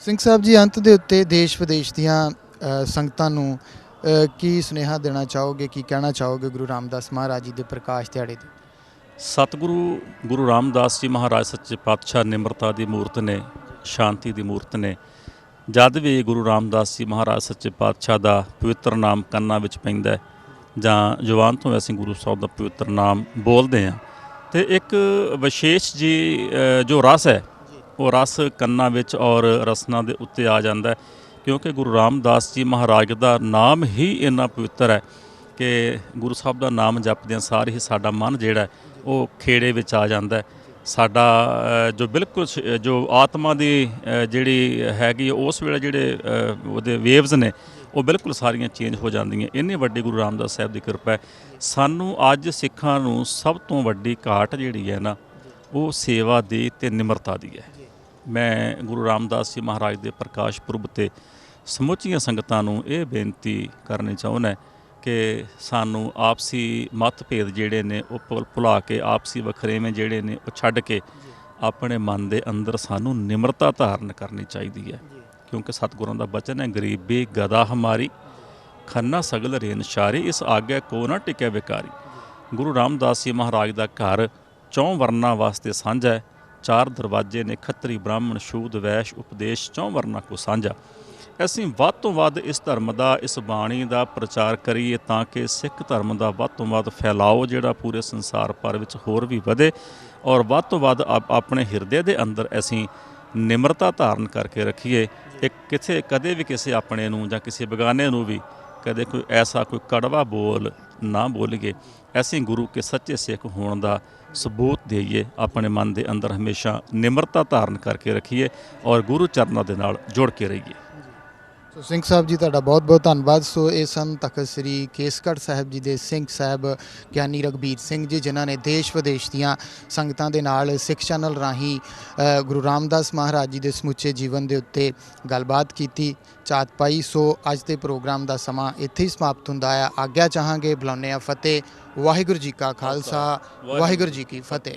ਸਿੰਘ ਸਾਹਿਬ ਜੀ, ਅੰਤ ਦੇ ਉੱਤੇ ਦੇਸ਼ ਵਿਦੇਸ਼ ਦੀਆਂ ਸੰਗਤਾਂ ਨੂੰ ਕੀ ਸੁਨੇਹਾ ਦੇਣਾ ਚਾਹੋਗੇ, ਕੀ ਕਹਿਣਾ ਚਾਹੋਗੇ ਗੁਰੂ ਰਾਮਦਾਸ ਮਹਾਰਾਜ ਜੀ ਦੇ ਪ੍ਰਕਾਸ਼ ਦਿਹਾੜੇ 'ਤੇ? ਸਤਿਗੁਰੂ ਗੁਰੂ ਰਾਮਦਾਸ ਜੀ ਮਹਾਰਾਜ ਸੱਚੇ ਪਾਤਸ਼ਾਹ ਨਿਮਰਤਾ ਦੀ ਮੂਰਤ ਨੇ, ਸ਼ਾਂਤੀ ਦੀ ਮੂਰਤ ਨੇ। ਜਦ ਵੀ ਗੁਰੂ ਰਾਮਦਾਸ ਜੀ ਮਹਾਰਾਜ ਸੱਚੇ ਪਾਤਸ਼ਾਹ ਦਾ ਪਵਿੱਤਰ ਨਾਮ ਕੰਨਾਂ ਵਿੱਚ ਪੈਂਦਾ ਹੈ, ਜਾਂ ਜ਼ੁਬਾਨ ਤੋਂ ਅਸੀਂ ਗੁਰੂ ਸਾਹਿਬ ਦਾ ਪਵਿੱਤਰ ਨਾਮ ਬੋਲਦੇ ਹਾਂ। ਤੇ ਇੱਕ ਵਿਸ਼ੇਸ਼ ਜੀ ਜੋ ਰਸ ਹੈ ਉਹ ਰਸ ਕੰਨਾਂ ਵਿੱਚ ਔਰ ਰਸਨਾਂ ਦੇ ਉੱਤੇ ਆ ਜਾਂਦਾ ਹੈ, ਕਿਉਂਕਿ ਗੁਰੂ ਰਾਮਦਾਸ ਜੀ ਮਹਾਰਾਜ ਦਾ ਨਾਮ ਹੀ ਇੰਨਾ ਪਵਿੱਤਰ ਹੈ ਕਿ ਗੁਰੂ ਸਾਹਿਬ ਦਾ ਨਾਮ ਜਪਦਿਆਂ ਸਾਰ ਹੀ ਸਾਡਾ ਮਨ ਜਿਹੜਾ ਉਹ ਖੇੜੇ ਵਿੱਚ ਆ ਜਾਂਦਾ ਹੈ। ਸਾਡਾ ਜੋ ਬਿਲਕੁਲ ਜੋ ਆਤਮਾ ਦੀ ਜਿਹੜੀ ਹੈਗੀ ਉਸ ਵੇਲੇ ਜਿਹੜੇ ਉਹਦੇ ਵੇਵਜ਼ ਨੇ ਉਹ ਬਿਲਕੁਲ ਸਾਰੀਆਂ ਚੇਂਜ ਹੋ ਜਾਂਦੀਆਂ। ਇੰਨੀ ਵੱਡੀ ਗੁਰੂ ਰਾਮਦਾਸ ਸਾਹਿਬ ਦੀ ਕਿਰਪਾ ਹੈ। ਸਾਨੂੰ ਅੱਜ ਸਿੱਖਾਂ ਨੂੰ ਸਭ ਤੋਂ ਵੱਡੀ ਘਾਟ ਜਿਹੜੀ ਹੈ ਨਾ ਉਹ ਸੇਵਾ ਦੀ ਤੇ ਨਿਮਰਤਾ ਦੀ ਹੈ। ਮੈਂ ਗੁਰੂ ਰਾਮਦਾਸ ਜੀ ਮਹਾਰਾਜ ਦੇ ਪ੍ਰਕਾਸ਼ ਪੁਰਬ 'ਤੇ ਸਮੁੱਚੀਆਂ ਸੰਗਤਾਂ ਨੂੰ ਇਹ ਬੇਨਤੀ ਕਰਨੀ ਚਾਹੁੰਦਾ ਕਿ ਸਾਨੂੰ ਆਪਸੀ ਮਤਭੇਦ ਜਿਹੜੇ ਨੇ ਉਹ ਭੁਲਾ ਕੇ, ਆਪਸੀ ਵਖਰੇਵੇਂ ਜਿਹੜੇ ਨੇ ਉਹ ਛੱਡ ਕੇ ਆਪਣੇ ਮਨ ਦੇ ਅੰਦਰ ਸਾਨੂੰ ਨਿਮਰਤਾ ਧਾਰਨ ਕਰਨੀ ਚਾਹੀਦੀ ਹੈ। ਕਿਉਂਕਿ ਸਤਿਗੁਰਾਂ ਦਾ ਬਚਨ ਹੈ, ਗਰੀਬੀ ਗਦਾ ਹਮਾਰੀ ਖੰਨਾ ਸਗਲ ਰੇਨ ਸ਼ਾਰੀ, ਇਸ ਆਗਿਆ ਕੋ ਨਾ ਟਿਕਿਆ ਵਿਕਾਰੀ। ਗੁਰੂ ਰਾਮਦਾਸ ਜੀ ਮਹਾਰਾਜ ਦਾ ਘਰ 4 ਵਰਨਾਂ ਵਾਸਤੇ ਸਾਂਝਾ ਹੈ। 4 ਦਰਵਾਜ਼ੇ ਨੇ, ਖੱਤਰੀ ਬ੍ਰਾਹਮਣ ਸ਼ੂਦ ਵੈਸ਼ ਉਪਦੇਸ਼ 4 ਵਰਨਾਂ ਕੋ ਸਾਂਝਾ। ਅਸੀਂ ਵੱਧ ਤੋਂ ਵੱਧ ਇਸ ਧਰਮ ਦਾ, ਇਸ ਬਾਣੀ ਦਾ ਪ੍ਰਚਾਰ ਕਰੀਏ ਤਾਂ ਕਿ ਸਿੱਖ ਧਰਮ ਦਾ ਵੱਧ ਤੋਂ ਵੱਧ ਫੈਲਾਓ ਜਿਹੜਾ ਪੂਰੇ ਸੰਸਾਰ ਭਰ ਵਿੱਚ ਹੋਰ ਵੀ ਵਧੇ, ਔਰ ਵੱਧ ਤੋਂ ਵੱਧ ਆਪਣੇ ਹਿਰਦੇ ਦੇ ਅੰਦਰ ਅਸੀਂ ਨਿਮਰਤਾ ਧਾਰਨ ਕਰਕੇ ਰੱਖੀਏ। ਇੱਕ ਕਦੇ ਵੀ ਕਿਸੇ ਆਪਣੇ ਨੂੰ ਜਾਂ ਕਿਸੇ ਬੇਗਾਨੇ ਨੂੰ ਵੀ ਕਦੇ ਕੋਈ ਐਸਾ ਕੋਈ ਕੜਵਾ ਬੋਲ ਨਾ ਬੋਲੀਏ। ਅਸੀਂ ਗੁਰੂ ਕੇ ਸੱਚੇ ਸਿੱਖ ਹੋਣ ਦਾ ਸਬੂਤ ਦੇਈਏ, ਆਪਣੇ ਮਨ ਦੇ ਅੰਦਰ ਹਮੇਸ਼ਾ ਨਿਮਰਤਾ ਧਾਰਨ ਕਰਕੇ ਰੱਖੀਏ ਔਰ ਗੁਰੂ ਚਰਨਾਂ ਦੇ ਨਾਲ ਜੁੜ ਕੇ ਰਹੀਏ। ਸੋ ਸਿੰਘ ਸਾਹਿਬ ਜੀ ਤੁਹਾਡਾ ਬਹੁਤ ਬਹੁਤ ਧੰਨਵਾਦ। ਸੋ ਇਹ ਸਨ ਤਖਤ ਸ੍ਰੀ ਕੇਸਗੜ੍ਹ ਸਾਹਿਬ ਜੀ ਦੇ ਸਿੰਘ ਸਾਹਿਬ ਗਿਆਨੀ ਰਘਬੀਰ ਸਿੰਘ ਜੀ, ਜਿਨ੍ਹਾਂ ਨੇ ਦੇਸ਼ ਵਿਦੇਸ਼ ਦੀਆਂ ਸੰਗਤਾਂ ਦੇ ਨਾਲ ਸਿੱਖ ਚੈਨਲ ਰਾਹੀਂ ਗੁਰੂ ਰਾਮਦਾਸ ਮਹਾਰਾਜ ਜੀ ਦੇ ਸਮੁੱਚੇ ਜੀਵਨ ਦੇ ਉੱਤੇ ਗੱਲਬਾਤ ਕੀਤੀ, ਝਾਤ ਪਾਈ। ਸੋ ਅੱਜ ਦੇ ਪ੍ਰੋਗਰਾਮ ਦਾ ਸਮਾਂ ਇੱਥੇ ਹੀ ਸਮਾਪਤ ਹੁੰਦਾ ਹੈ। ਆਗਿਆ ਚਾਹਾਂਗੇ, ਬੁਲਾਉਂਦੇ ਹਾਂ ਫਤਿਹ। ਵਾਹਿਗੁਰੂ ਜੀ ਕਾ ਖਾਲਸਾ, ਵਾਹਿਗੁਰੂ ਜੀ ਕੀ ਫਤਿਹ।